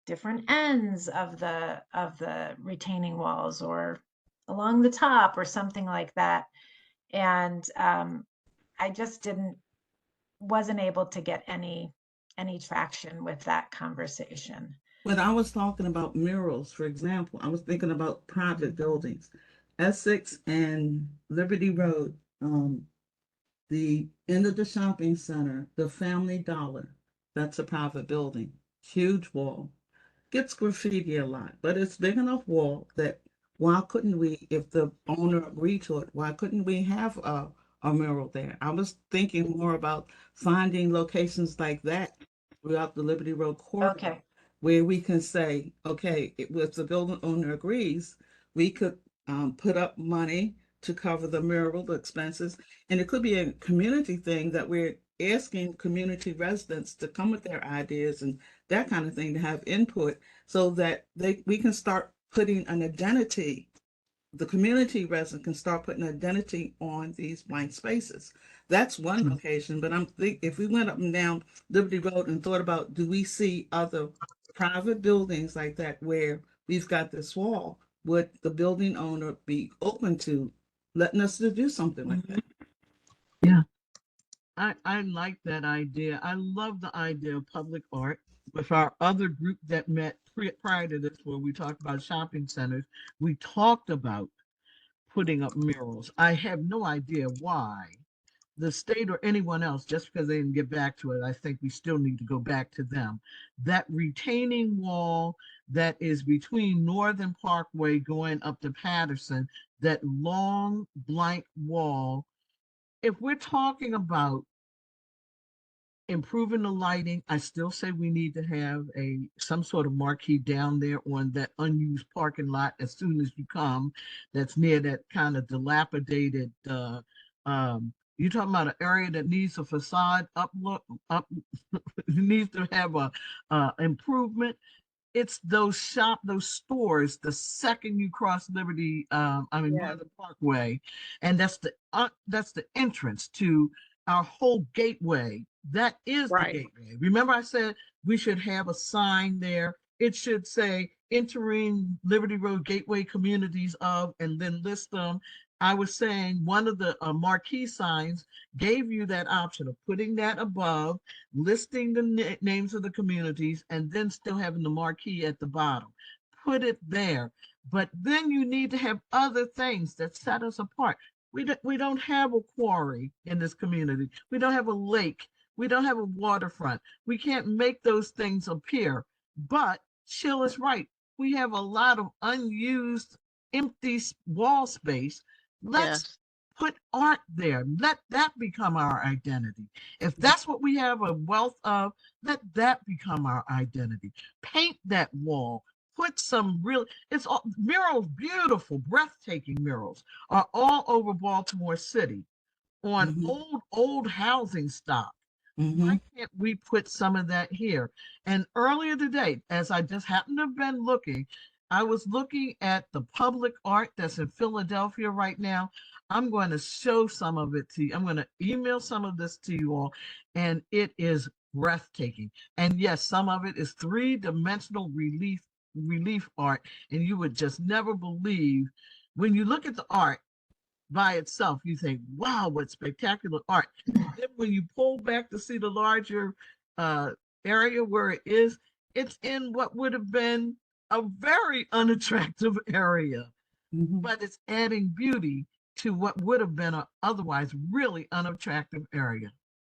different ends of the retaining walls, or along the top, or something like that. And I just wasn't able to get any traction with that conversation. When I was talking about murals, for example, I was thinking about private buildings. Essex and Liberty Road, the end of the shopping center, the Family Dollar, that's a private building, huge wall. Gets graffiti a lot, but it's big enough wall that why couldn't we, if the owner agreed to it, why couldn't we have a mural there? I was thinking more about finding locations like that throughout the Liberty Road corridor. Okay. Where we can say, okay, if the building owner agrees, we could put up money to cover the mural, the expenses. And it could be a community thing that we're asking community residents to come with their ideas and that kind of thing, to have input, so that we can start putting an identity. The community resident can start putting identity on these blank spaces. That's one location, but I'm think if we went up and down Liberty Road and thought about, do we see other private buildings like that where we've got this wall, would the building owner be open to letting us to do something like that? Yeah. I like that idea. I love the idea of public art. With our other group that met prior to this, where we talked about shopping centers, we talked about putting up murals. I have no idea why the state or anyone else, just because they didn't get back to it, I think we still need to go back to them. That retaining wall that is between Northern Parkway going up to Patterson, that long blank wall, if we're talking about improving the lighting, I still say we need to have some sort of marquee down there on that unused parking lot as soon as you come, that's near that kind of dilapidated you're talking about an area that needs a facade up needs to have a improvement. It's those stores the second you cross Liberty, Northern Parkway, and that's the entrance to our whole gateway. That is the gateway. Remember I said we should have a sign there. It should say entering Liberty Road Gateway communities of, and then list them. I was saying one of the marquee signs gave you that option of putting that above, listing the names of the communities, and then still having the marquee at the bottom. Put it there. But then you need to have other things that set us apart. We don't have a quarry in this community. We don't have a lake. We don't have a waterfront. We can't make those things appear. But Sheila is right. We have a lot of unused, empty wall space. Let's put art there. Let that become our identity. If that's what we have a wealth of, let that become our identity. Paint that wall. Put some it's all murals, beautiful, breathtaking murals are all over Baltimore City on old housing stock. Why can't we put some of that here? And earlier today, as I just happened to have been looking, I was looking at the public art that's in Philadelphia right now. I'm going to show some of it to you. I'm going to email some of this to you all, and it is breathtaking. And yes, some of it is three-dimensional relief art, and you would just never believe when you look at the art by itself, you think, wow, what spectacular art. And then when you pull back to see the larger area where it is, it's in what would have been a very unattractive area, Mhm. but it's adding beauty to what would have been a otherwise really unattractive area.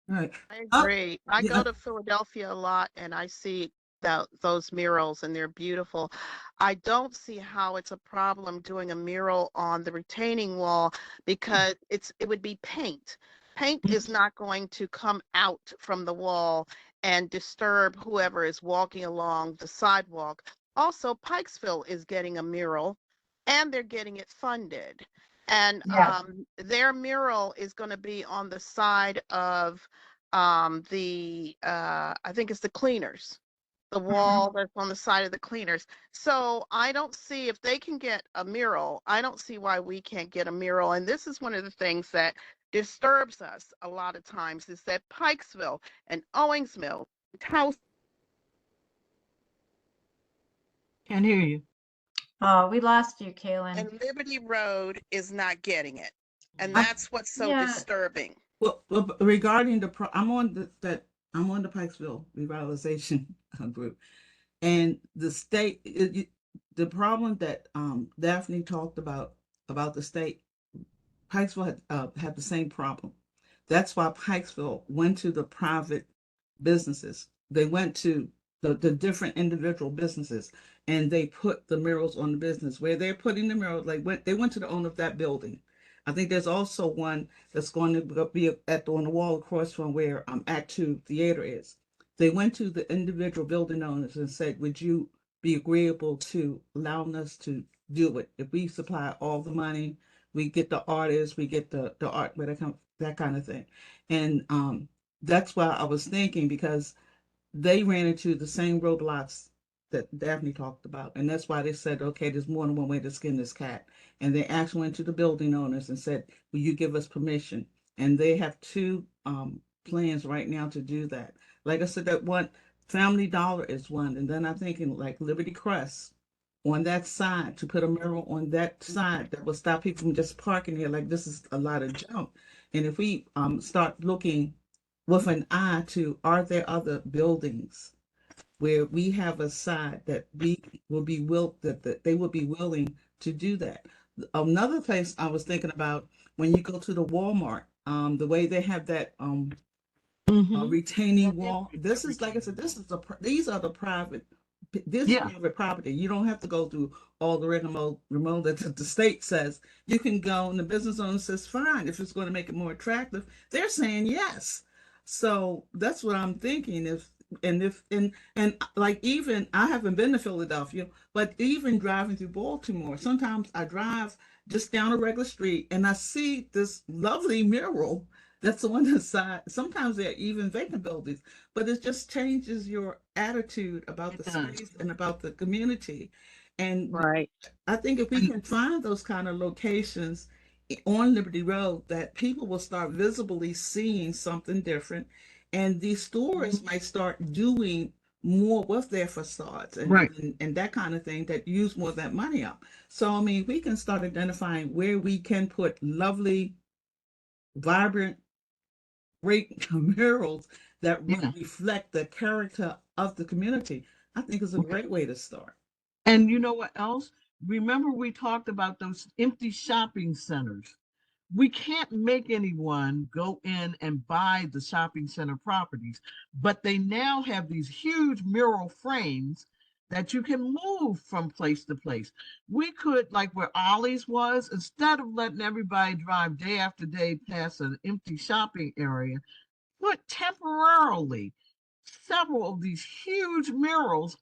Right. I Oh, agree. I yeah. go to Philadelphia a lot and I see those murals and they're beautiful. I don't see how it's a problem doing a mural on the retaining wall because it would be paint. Paint is not going to come out from the wall and disturb whoever is walking along the sidewalk. Also, Pikesville is getting a mural and they're getting it funded. And Yeah. their mural is going to be on the side of I think it's the cleaners, the wall that's on the side of the cleaners. So I don't see if they can get a mural, I don't see why we can't get a mural. And this is one of the things that disturbs us a lot of times is that Pikesville and Owings Mill, House Can't hear you. Oh, we lost you, Kaylin. and Liberty Road is not getting it. And I- that's what's so Yeah. disturbing. Well, regarding I'm on I'm on the Pikesville revitalization group, and the state. The problem that Daphne talked about the state, Pikesville had the same problem. That's why Pikesville went to the private businesses. They went to the different individual businesses, and they put the murals on the business where they're putting the murals. They went to the owner of that building. I think there's also one that's going to be on the wall across from where Act Two Theater is. They went to the individual building owners and said, "Would you be agreeable to allowing us to do it? If we supply all the money, we get the artists, we get the art, where that kind of thing." And that's why I was thinking, because they ran into the same roadblocks that Daphne talked about. And that's why they said, okay, there's more than one way to skin this cat. And they actually went to the building owners and said, will you give us permission? And they have two plans right now to do that. Like I said, that one, Family Dollar is one. And then I'm thinking like Liberty Crest on that side, to put a mural on that side that will stop people from just parking here. Like, this is a lot of junk. And if we start looking with an eye to, are there other buildings where we have a side that we will be that they will be willing to do that. Another place I was thinking about, when you go to the Walmart, the way they have that retaining wall. This is, like I said, these are the private. This is private property. You don't have to go through all the rigmarole that the state says. You can go, and the business owner says, fine, if it's going to make it more attractive. They're saying yes. So that's what I'm thinking. And like, even I haven't been to Philadelphia, but even driving through Baltimore, sometimes I drive just down a regular street and I see this lovely mural that's on the side. Sometimes they're even vacant buildings, but it just changes your attitude about the space and about the community. And Right. I think if we can find those kind of locations on Liberty Road, that people will start visibly seeing something different, and these stores might start doing more with their facades and that kind of thing, that use more of that money up. So I mean, we can start identifying where we can put lovely, vibrant, great murals that reflect the character of the community. I think it's a great way to start. And you know what else? Remember, we talked about those empty shopping centers. We can't make anyone go in and buy the shopping center properties, but they now have these huge mural frames that you can move from place to place. We could, like where Ollie's was, instead of letting everybody drive day after day past an empty shopping area, put temporarily several of these huge murals,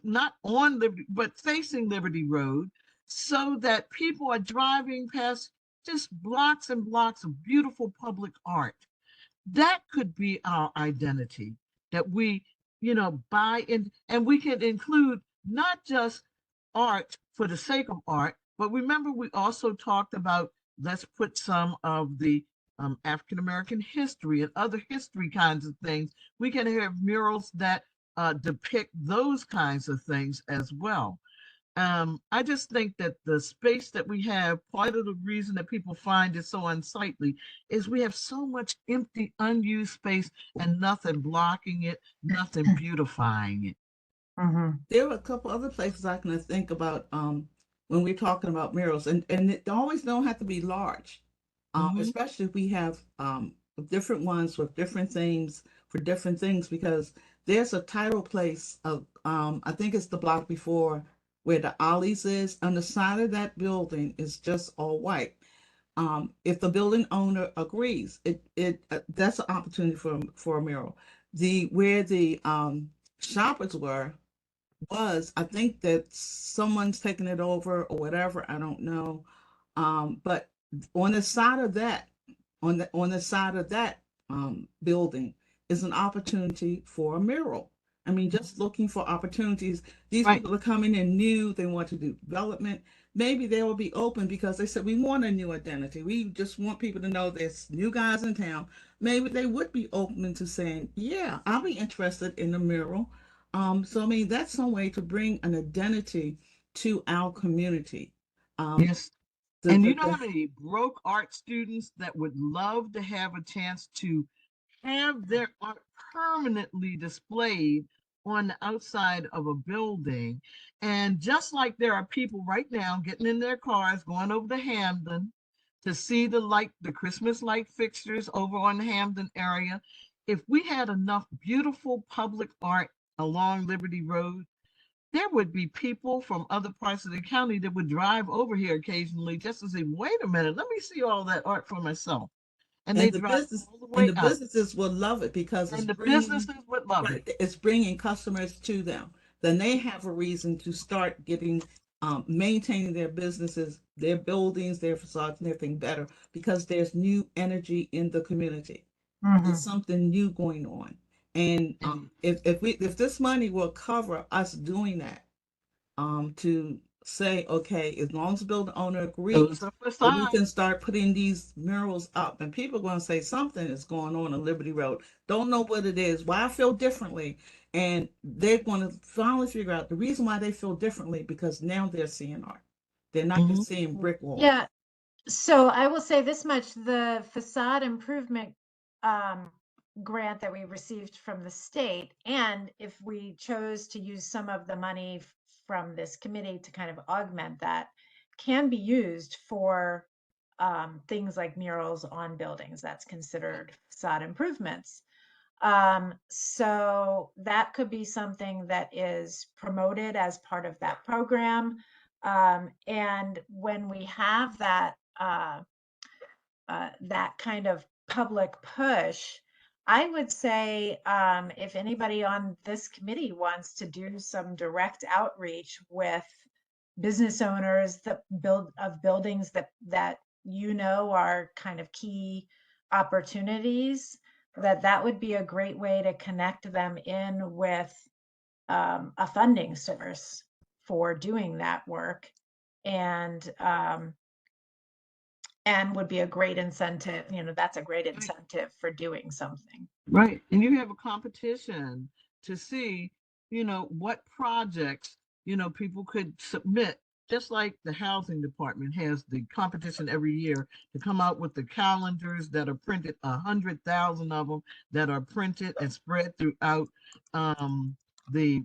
not on Liberty, but facing Liberty Road, so that people are driving past just blocks and blocks of beautiful public art. That could be our identity, that we, buy in, and we can include not just art for the sake of art. But remember, we also talked about let's put some of the African American history and other history kinds of things. We can have murals that depict those kinds of things as well. I just think that the space that we have, part of the reason that people find it so unsightly is we have so much empty, unused space and nothing blocking it, nothing beautifying it. Mhm. There are a couple other places I can think about when we're talking about murals, and it always don't have to be large. Mhm. Especially if we have different ones with different themes for different things, because there's a title place of I think it's the block before where the Ollie's is. On the side of that building is just all white. If the building owner agrees, it that's an opportunity for a mural. The where the shoppers was, I think that someone's taking it over or whatever, I don't know. But on the side of that, on the side of that building is an opportunity for a mural. I mean, just looking for opportunities. These Right. people are coming in new, they want to do development. Maybe they will be open because they said we want a new identity. We just want people to know there's new guys in town. Maybe they would be open to saying, yeah, I'll be interested in a mural. So I mean, that's some way to bring an identity to our community. Yes. The, And the, you know how the, many broke art students that would love to have a chance to have their art permanently displayed on the outside of a building? And just like there are people right now getting in their cars, going over to Hamden to see the Christmas light fixtures over on the Hamden area. If we had enough beautiful public art along Liberty Road, there would be people from other parts of the county that would drive over here occasionally just to say, wait a minute, let me see all that art for myself. And they and the drive business all the and way the out. businesses will love it because And the businesses would love it. it's bringing customers to them. Then they have a reason to start getting maintaining their businesses, their buildings, their facades, and everything better because there's new energy in the community. There's Mhm. something new going on, and if this money will cover us doing that, to say, okay, as long as the building owner Those agrees, are that we facades. can start putting these murals up, and people are going to say something is going on Liberty Road. Don't know what it is, why I feel differently, and they're going to finally figure out the reason why they feel differently because now they're seeing art. They're not Mhm. just seeing brick walls. Yeah. So I will say this much, the facade improvement um, grant that we received from the state, and if we chose to use some of the money from this committee to kind of augment that, can be used for things like murals on buildings. That's considered facade improvements. So that could be something that is promoted as part of that program. And when we have that kind of public push, I would say if anybody on this committee wants to do some direct outreach with business owners that buildings that are kind of key opportunities, that would be a great way to connect them in with a funding source for doing that work, and would be a great incentive. That's a great incentive for doing something. Right. And you have a competition to see, what projects, people could submit, just like the housing department has the competition every year to come out with the calendars that are printed, 100,000 of them that are printed and spread throughout through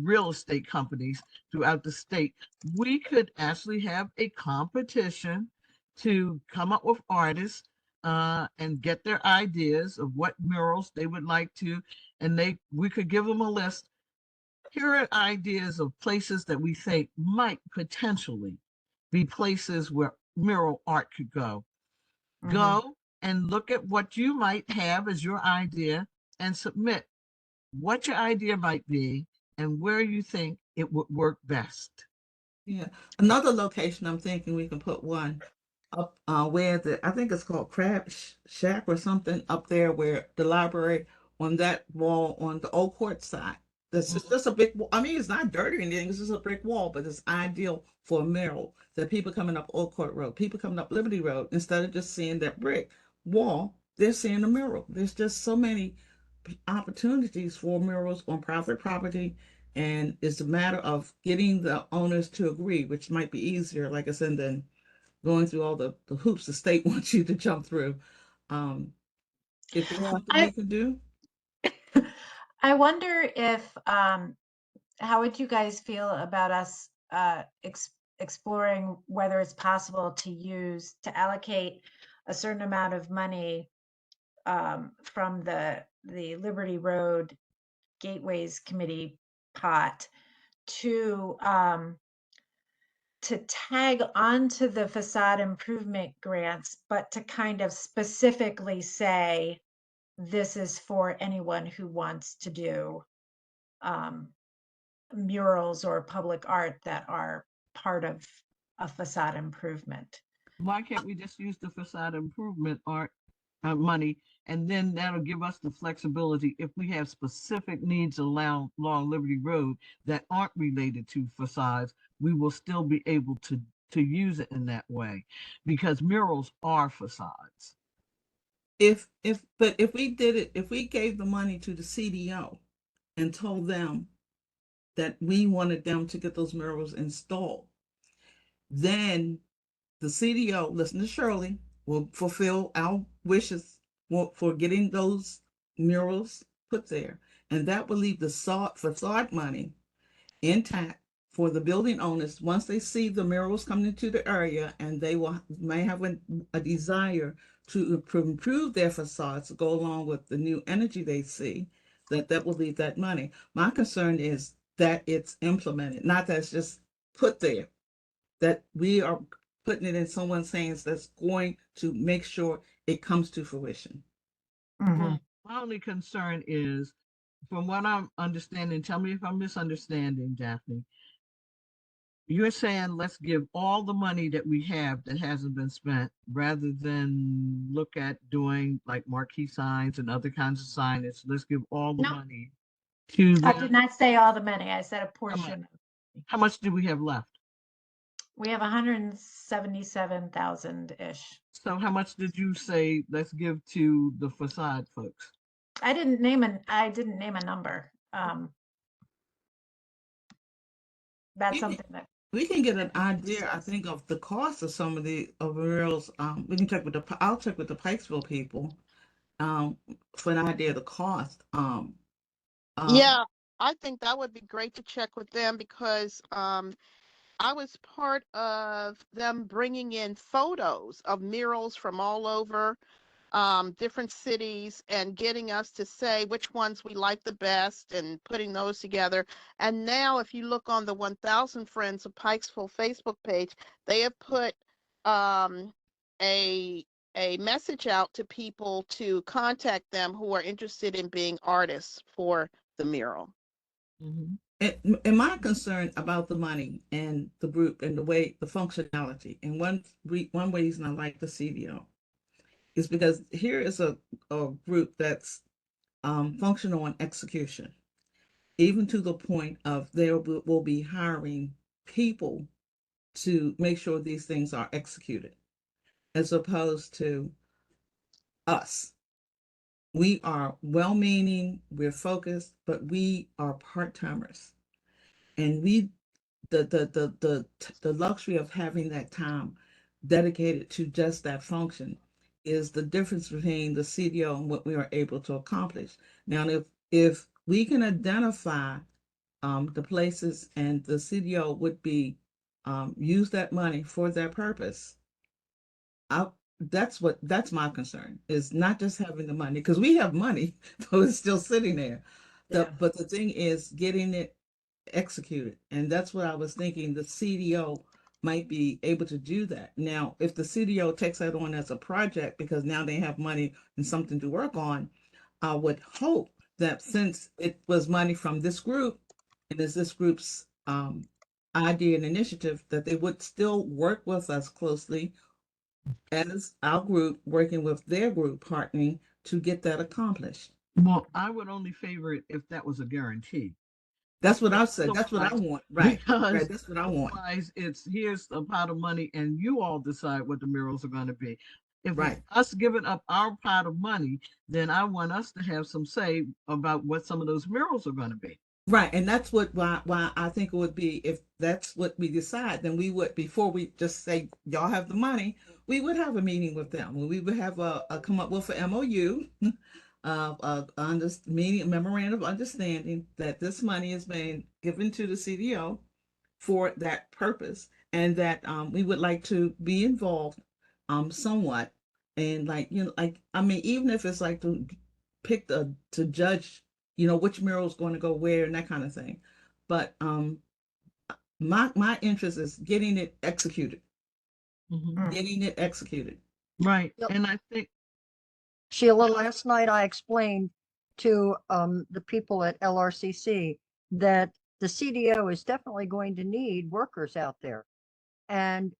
real estate companies throughout the state. We could actually have a competition to come up with artists and get their ideas of what murals they would like to, and we could give them a list. Here are ideas of places that we think might potentially be places where mural art could go. Mhm. Go and look at what you might have as your idea and submit what your idea might be and where you think it would work best. Yeah. Another location I'm thinking we can put one up where I think it's called Crab Shack or something up there where the library on that wall on the Old Court side. This is just a brick wall. I mean, it's not dirty or anything. It's just a brick wall, but it's ideal for a mural. That people coming up Old Court Road, people coming up Liberty Road, instead of just seeing that brick wall, they're seeing a mural. There's just so many opportunities for murals on private property, and it's a matter of getting the owners to agree, which might be easier, like I said, than going through all the hoops the state wants you to jump through. If there's something we I can do, I wonder if how would you guys feel about us exploring whether it's possible to allocate a certain amount of money from the Liberty Road Gateways Committee pot to tag onto the facade improvement grants, but to kind of specifically say this is for anyone who wants to do murals or public art that are part of a facade improvement. Why can't we just use the facade improvement art money, and then that'll give us the flexibility if we have specific needs along Liberty Road that aren't related to facades, we will still be able to use it in that way, because murals are facades. but if we did it, if we gave the money to the CDO and told them that we wanted them to get those murals installed, then the CDO, listen to Shirley, will fulfill our wishes for getting those murals put there. And that will leave the facade money intact for the building owners once they see the murals coming into the area, and they may have a desire to improve their facades to go along with the new energy they see, that will leave that money. My concern is that it's implemented, not that it's just put there, that we are putting it in someone's hands that's going to make sure it comes to fruition. Mhm. My only concern is, from what I'm understanding, tell me if I'm misunderstanding, Daphne. You're saying let's give all the money that we have that hasn't been spent, rather than look at doing like marquee signs and other kinds of signage. Let's give all the No. money to I them. did not say all the money. I said a How much? portion. How much do we have left? We have 177,000-ish. So how much did you say let's give to the facade folks? I didn't name a number. That's You can- something that We can get an idea, I think, of the cost of some of the murals. We can check with I'll check with the Pikesville people for an idea of the cost. Yeah, I think that would be great to check with them because I was part of them bringing in photos of murals from all over different cities and getting us to say which ones we like the best and putting those together. And now, if you look on the 1000 Friends of Pikesville Facebook page, they have put a message out to people to contact them who are interested in being artists for the mural. Mhm. And my concern about the money and the group and the functionality, and one reason I like the CDO is because here is a group that's functional on execution, even to the point of will be hiring people to make sure these things are executed, as opposed to us. We are well-meaning, we're focused, but we are part-timers, and the luxury of having that time dedicated to just that function is the difference between the CDO and what we are able to accomplish. Now, if we can identify the places, and the CDO would be use that money for that purpose, that's my concern, is not just having the money, because we have money, but it's still sitting there. Yeah. But the thing is getting it executed. And that's what I was thinking. The CDO might be able to do that. Now, if the CDO takes that on as a project, because now they have money and something to work on, I would hope that since it was money from this group, and is this group's idea and initiative, that they would still work with us closely as our group, working with their group, partnering to get that accomplished. Well, I would only favor it if that was a guarantee. That's what I said. That's what I Otherwise- want. Right. Because Right. That's what I want. otherwise, it's here's a pot of money, and you all decide what the murals are going to be. If it's Right. us giving up our pot of money, then I want us to have some say about what some of those murals are going to be. Right. And that's why I think it would be, if that's what we decide, then we would, before we just say y'all have the money, we would have a meeting with them. We would have a come up with an MOU, meeting memorandum of understanding that this money is being given to the CDO for that purpose, and that we would like to be involved somewhat, and like, like, I mean, even if it's like to pick to judge, which mural is going to go where and that kind of thing. But my interest is getting it executed. Mhm. Getting it executed. Right. Yep. And I think Sheila, last night I explained to the people at LRCC that the CDO is definitely going to need workers out there. And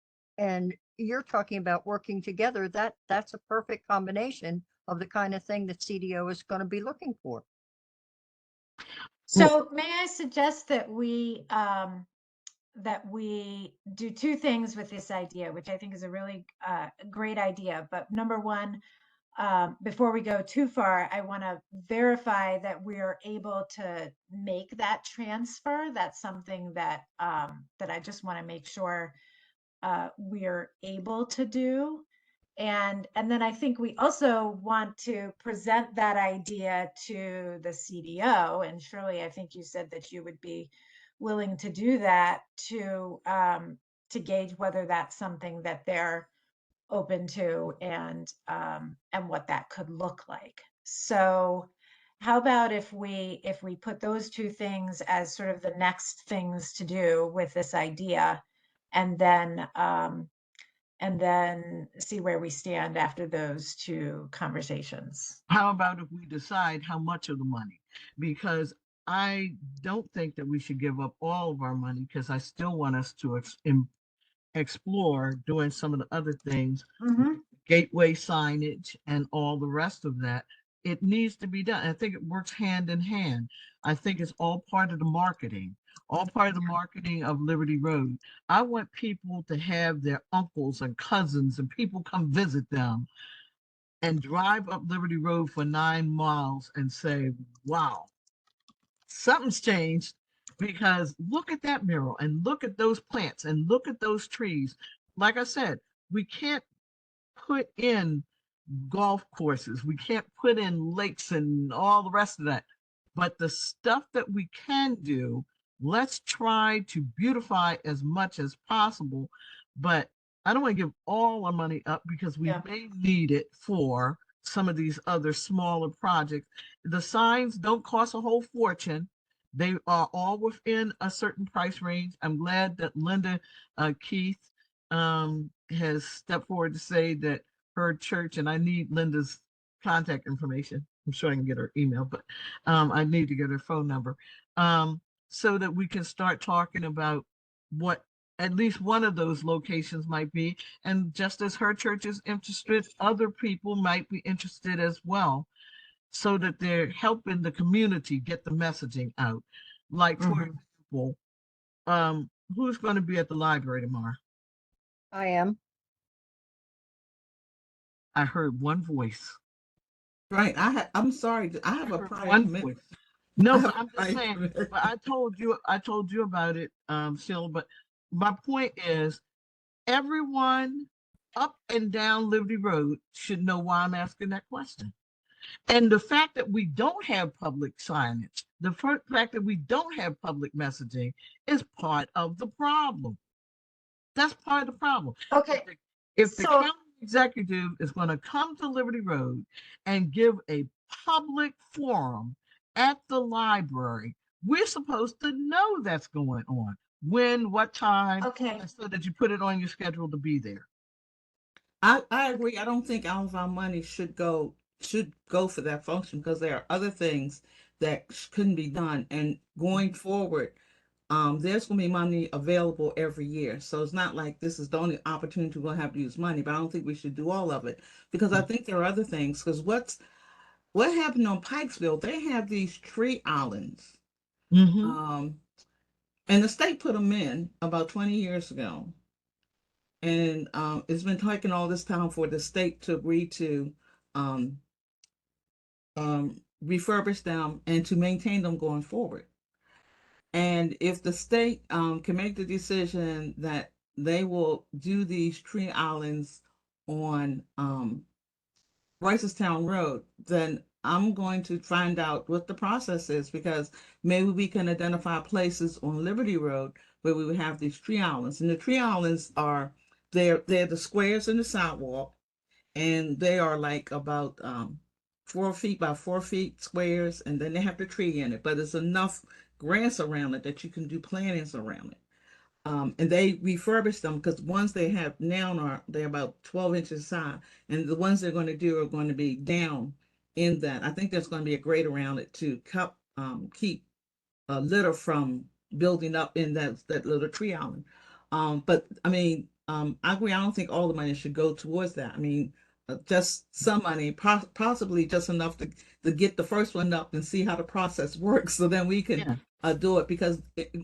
you're talking about working together. That's a perfect combination of the kind of thing that CDO is going to be looking for. So may I suggest that we do two things with this idea, which I think is a really great idea. But number one, before we go too far, I want to verify that we're able to make that transfer. That's something that that I just want to make sure we're able to do. And then I think we also want to present that idea to the CDO. And Shirley, I think you said that you would be willing to do that to gauge whether that's something that they're open to, and what that could look like. So how about if we put those two things as sort of the next things to do with this idea, and then see where we stand after those two conversations. how about if we decide how much of the money? Because I don't think that we should give up all of our money, because I still want us to explore doing some of the other things, Mhm. gateway signage and all the rest of that. It needs to be done. I think it works hand in hand. I think it's all part of the marketing, all part of the marketing of Liberty Road. I want people to have their uncles and cousins and people come visit them and drive up Liberty Road for 9 miles and say, wow, something's changed, because look at that mural and look at those plants and look at those trees. Like I said, we can't put in golf courses, we can't put in lakes and all the rest of that. But the stuff that we can do, let's try to beautify as much as possible. But I don't want to give all our money up, because we Yeah. may need it for some of these other smaller projects. The signs don't cost a whole fortune. They are all within a certain price range. I'm glad that Linda Keith has stepped forward to say that her church, and I need Linda's contact information. I'm sure I can get her email, but I need to get her phone number, so that we can start talking about what at least one of those locations might be. And just as her church is interested, other people might be interested as well, so that they're helping the community get the messaging out. Like, for Mhm. example, who's going to be at the library tomorrow? I am. I heard one voice. Right. I'm sorry. I have a prior One commitment. voice. No, I have but I'm a just prior saying, commitment. but I told you about it, Sheila, but my point is, everyone up and down Liberty Road should know why I'm asking that question. And the fact that we don't have public signage, the fact that we don't have public messaging is part of the problem. That's part of the problem. Okay. If the So- county executive is going to come to Liberty Road and give a public forum at the library, we're supposed to know that's going on. When, what time, Okay. so that you put it on your schedule to be there. I agree. I don't think all of our money should go for that function, because there are other things that couldn't be done. And going forward, there's going to be money available every year. So it's not like this is the only opportunity we're going to have to use money. But I don't think we should do all of it, because I think there are other things. Because what happened on Pikesville? They have these tree islands, Mhm. And the state put them in about 20 years ago. And it's been taking all this time for the state to agree to um, refurbish them and to maintain them going forward. And if the state can make the decision that they will do these tree islands on Ricestown Road, then I'm going to find out what the process is, because maybe we can identify places on Liberty Road where we would have these tree islands. And the tree islands are they're the squares in the sidewalk, and they are like about 4 feet by 4 feet squares, and then they have the tree in it, but there's enough grass around it that you can do plantings around it. And they refurbish them, because the ones they have now they're about 12 inches high, and the ones they're going to do are going to be down in that. I think there's going to be a grate around it to keep litter from building up in that little tree island. But I mean, I agree. I don't think all the money should go towards that. I mean, just some money, possibly just enough to get the first one up and see how the process works, so then we can Yeah. do it. Because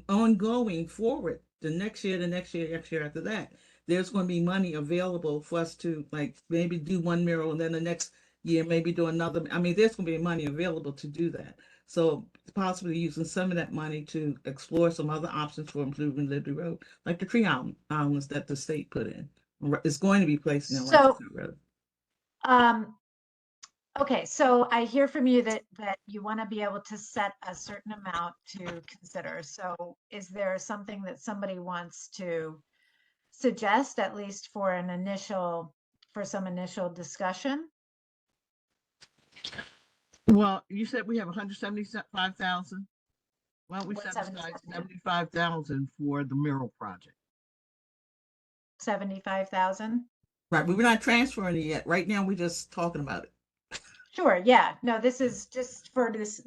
ongoing forward, the next year after that, there's going to be money available for us to, like, maybe do one mural, and then the next year maybe do another. I mean, there's going to be money available to do that. So possibly using some of that money to explore some other options for improving Liberty Road, like the tree islands that the state put in. It's going to be placed in So, Rochester Road. Okay, so I hear from you that you want to be able to set a certain amount to consider. So is there something that somebody wants to suggest, at least for some initial discussion? Well, you said we have 175,000. Why don't we set aside 177. 75,000 for the mural project? 75,000? Right, we were not transferring it yet. Right now, we're just talking about it. Sure, yeah. No, this is just for this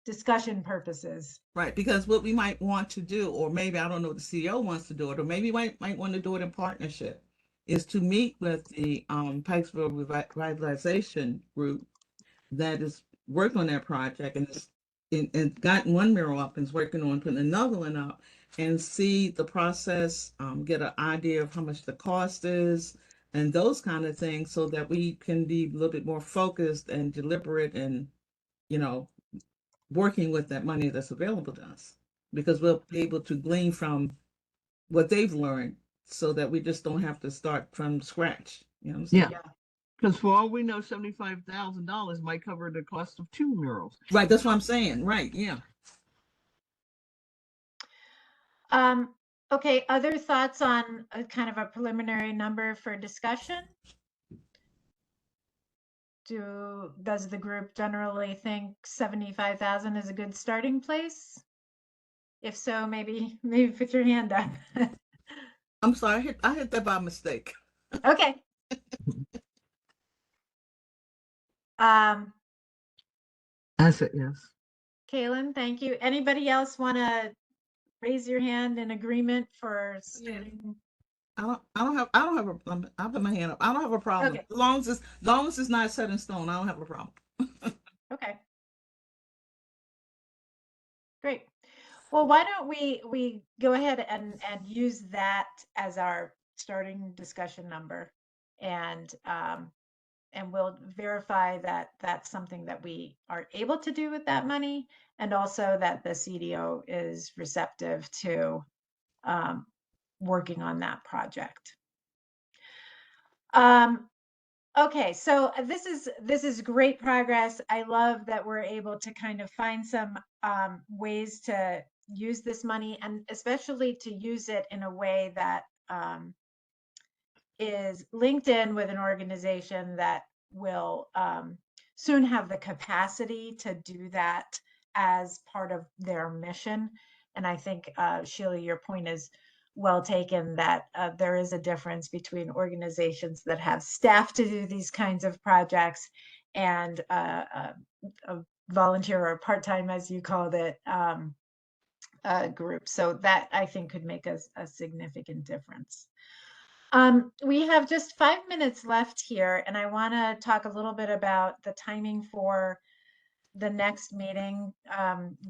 discussion purposes. Right, because what we might want to do, or maybe I don't know, the CEO wants to do it, or maybe might want to do it in partnership, is to meet with the Pikesville Revitalization Group that is working on that project, and gotten one mural up and is working on putting another one up, and see the process, get an idea of how much the cost is, and those kind of things, so that we can be a little bit more focused and deliberate, and you know working with that money that's available to us, because we'll be able to glean from what they've learned, so that we just don't have to start from scratch. You know what I'm saying? Yeah. Because for all we know, $75,000 might cover the cost of 2 murals. Right, that's what I'm saying. Right, yeah. Okay, other thoughts on a kind of a preliminary number for discussion? Does the group generally think 75,000 is a good starting place? If so, maybe put your hand up. I'm sorry, I hit that by mistake. Okay. I said yes. Kaylin, thank you. Anybody else want to raise your hand in agreement for starting? I don't have I'll put my hand up. I don't have a problem. Okay. As long as it's not set in stone, I don't have a problem. Okay. Great. Well, why don't we go ahead and use that as our starting discussion number, and we'll verify that that's something that we are able to do with that money, and also that the CDO is receptive to working on that project. Okay, so this is great progress. I love that we're able to kind of find some ways to use this money, and especially to use it in a way that is linked in with an organization that will soon have the capacity to do that as part of their mission. And I think, Sheila, your point is well taken, that there is a difference between organizations that have staff to do these kinds of projects and a volunteer or part-time, as you called it, group. So that, I think, could make a significant difference. We have just 5 minutes left here, and I want to talk a little bit about the timing for the next meeting.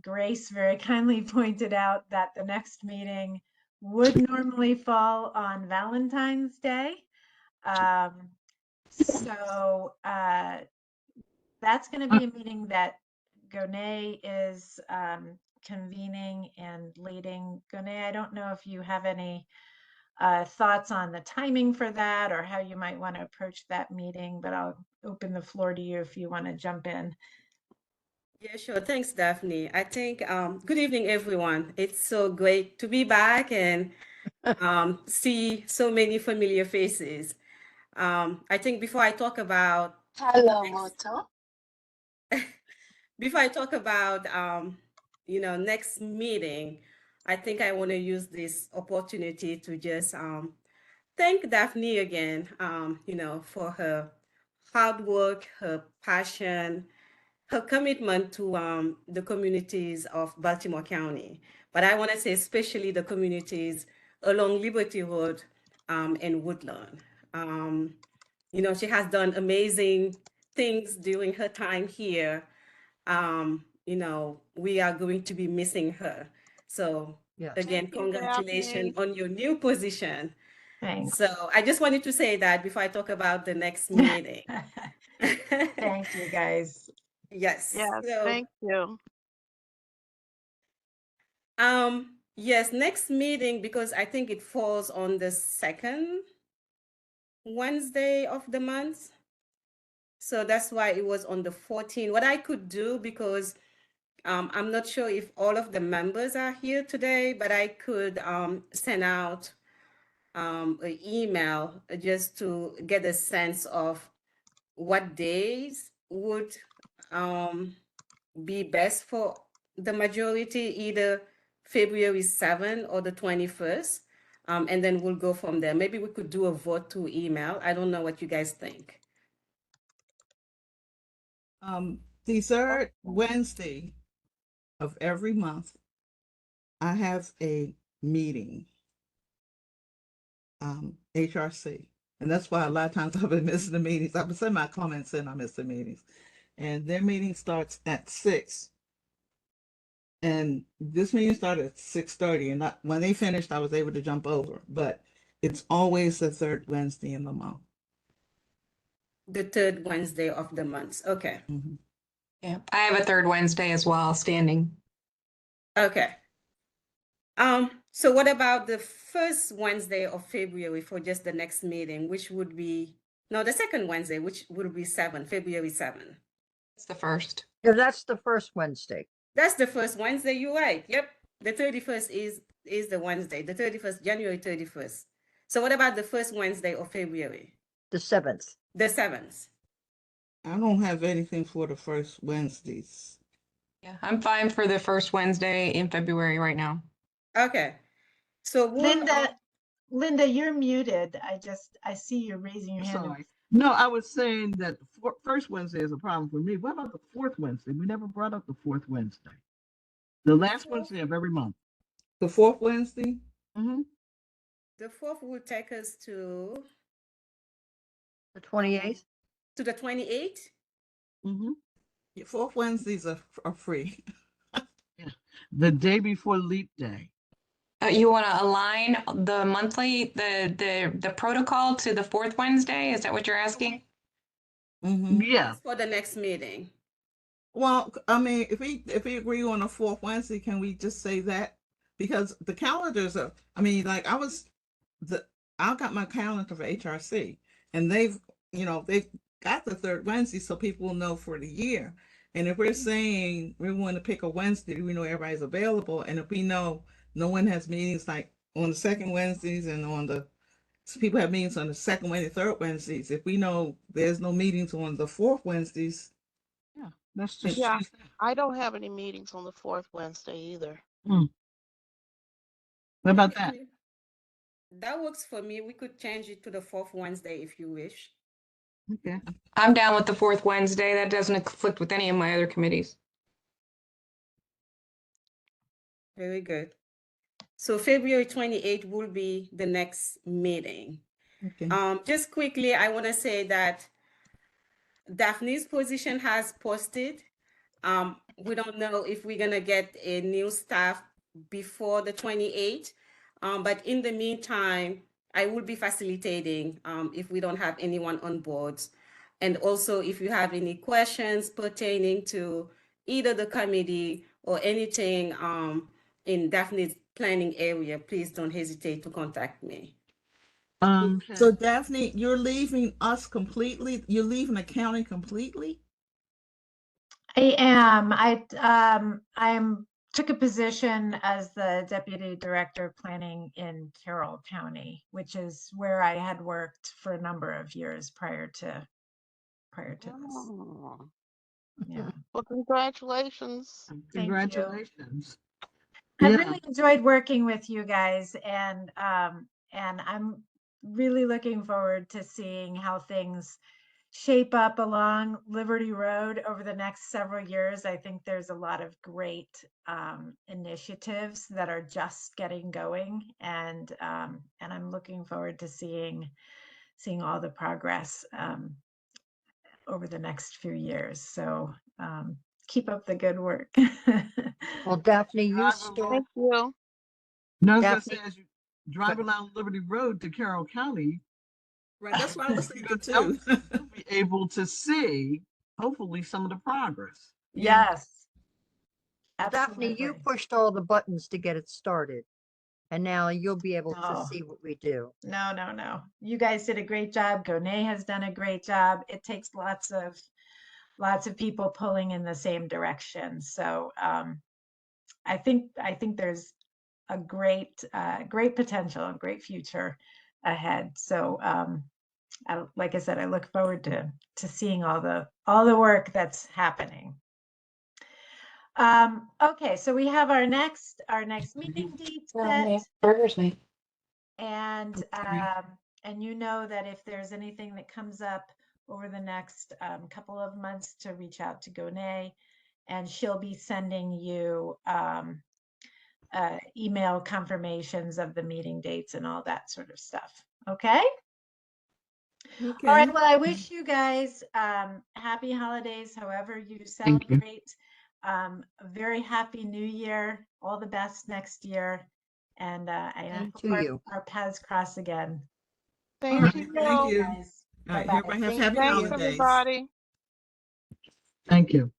Grace very kindly pointed out that the next meeting would normally fall on Valentine's Day. So that's going to be a meeting that Gonet is convening and leading. Gonet, I don't know if you have any thoughts on the timing for that or how you might want to approach that meeting, but I'll open the floor to you if you want to jump in. Yeah, sure. Thanks, Daphne. I think, good evening, everyone. It's so great to be back and see so many familiar faces. I think before I talk about Hello, next, Moto. before I talk about next meeting, I think I want to use this opportunity to just thank Daphne again, for her hard work, her passion, her commitment to the communities of Baltimore County. But I want to say especially the communities along Liberty Road and Woodlawn. She has done amazing things during her time here. We are going to be missing her. So Yes. again, Thank you, congratulations Daphne. on your new position. Thanks. So I just wanted to say that before I talk about the next meeting. Thank you, guys. Yes. Yes, So, thank you. yes, next meeting, because I think it falls on the second Wednesday of the month. So that's why it was on the 14th. What I could do, because I'm not sure if all of the members are here today, but I could send out an email just to get a sense of what days would be best for the majority, either February 7 or the 21st. And then we'll go from there. Maybe we could do a vote to email. I don't know what you guys think. The third Wednesday of every month, I have a meeting, HRC. And that's why a lot of times I've been missing the meetings. I've been sending my comments in, I miss the meetings. And their meeting starts at 6. And this meeting started at 6:30. And when they finished, I was able to jump over. But it's always the third Wednesday in the month. The third Wednesday of the month. Okay. Mhm. Yeah, I have a third Wednesday as well, standing. Okay. So what about the first Wednesday of February for just the next meeting, which would be, no, the second Wednesday, which would be February 7. It's the first. Yeah, that's the first Wednesday. That's the first Wednesday, you're right. Yep. The 31st is the Wednesday, the 31st, January 31st. So what about the first Wednesday of February? The 7th. The 7th. I don't have anything for the first Wednesdays. Yeah, I'm fine for the first Wednesday in February right now. Okay. So Linda, you're muted. I see you raising your hand. Sorry. No, I was saying that the first Wednesday is a problem for me. What about the fourth Wednesday? We never brought up the fourth Wednesday. The last Wednesday of every month. The fourth Wednesday? Mm-hmm. the 4th will take us to The 28th. the 28th. Mm-hmm. Yeah, fourth Wednesdays are free. The day before Leap Day. You want to align the monthly, the protocol to the fourth Wednesday? Is that what you're asking? Mhm. Yeah. That's for the next meeting. Well, I mean, if we agree on a fourth Wednesday, can we just say that? Because the calendars are, I mean, like I got my calendar for HRC, and they've got the third Wednesday, so people will know for the year. And if we're saying we want to pick a Wednesday, we know everybody's available, and if we know no one has meetings like on the second Wednesdays and so people have meetings on the second Wednesday, third Wednesdays. If we know there's no meetings on the fourth Wednesdays, Yeah. Let's just Yeah. choose that. I don't have any meetings on the fourth Wednesday either. What about Okay, I that? mean, that works for me. We could change it to the 4th Wednesday if you wish. Okay. I'm down with the fourth Wednesday. That doesn't conflict with any of my other committees. Very good. So February 28th will be the next meeting. okay. Just quickly, I want to say that Daphne's position has posted. We don't know if we're gonna get a new staff before the 28th. But in the meantime, I will be facilitating if we don't have anyone on board. And also, if you have any questions pertaining to either the committee or anything in Daphne's planning area, please don't hesitate to contact me. So Daphne, you're leaving us completely? You're leaving the county completely? I am. I'm took a position as the deputy director of planning in Carroll County, which is where I had worked for a number of years prior to this. Oh, Yeah. well, congratulations. Thank you. Congratulations. I've Yeah. really enjoyed working with you guys, and I'm really looking forward to seeing how things shape up along Liberty Road over the next several years. I think there's a lot of great initiatives that are just getting going, and I'm looking forward to seeing all the progress over the next few years. So keep up the good work. Well, Daphne, you Drive start. along- Thank you. No, I was gonna Daphne- say, as you drive along Liberty Road to Carroll County, Right, that's what I was thinking too. you'll be able to see, hopefully, some of the progress. Yes. Daphne, you Absolutely. pushed all the buttons to get it started. And now you'll be able to No. see what we do. No. You guys did a great job. Gonay has done a great job. It takes lots of people pulling in the same direction. So I think there's a great potential, a great future ahead. So like I said, I look forward to seeing all the work that's happening. Okay, so we have our next meeting date set. Burgers, mate. And you know that if there's anything that comes up over the next couple of months, to reach out to Gonay, and she'll be sending you email confirmations of the meeting dates and all that sort of stuff. Okay. Okay. All right. Well, I wish you guys happy holidays, however you Thank you. celebrate. A very happy new year. All the best next year. And I Same hope to you. our paths cross again. Thank right, you. thank you. Guys. All right, Bye-bye. everybody have happy Thanks, holidays. everybody. Thank you.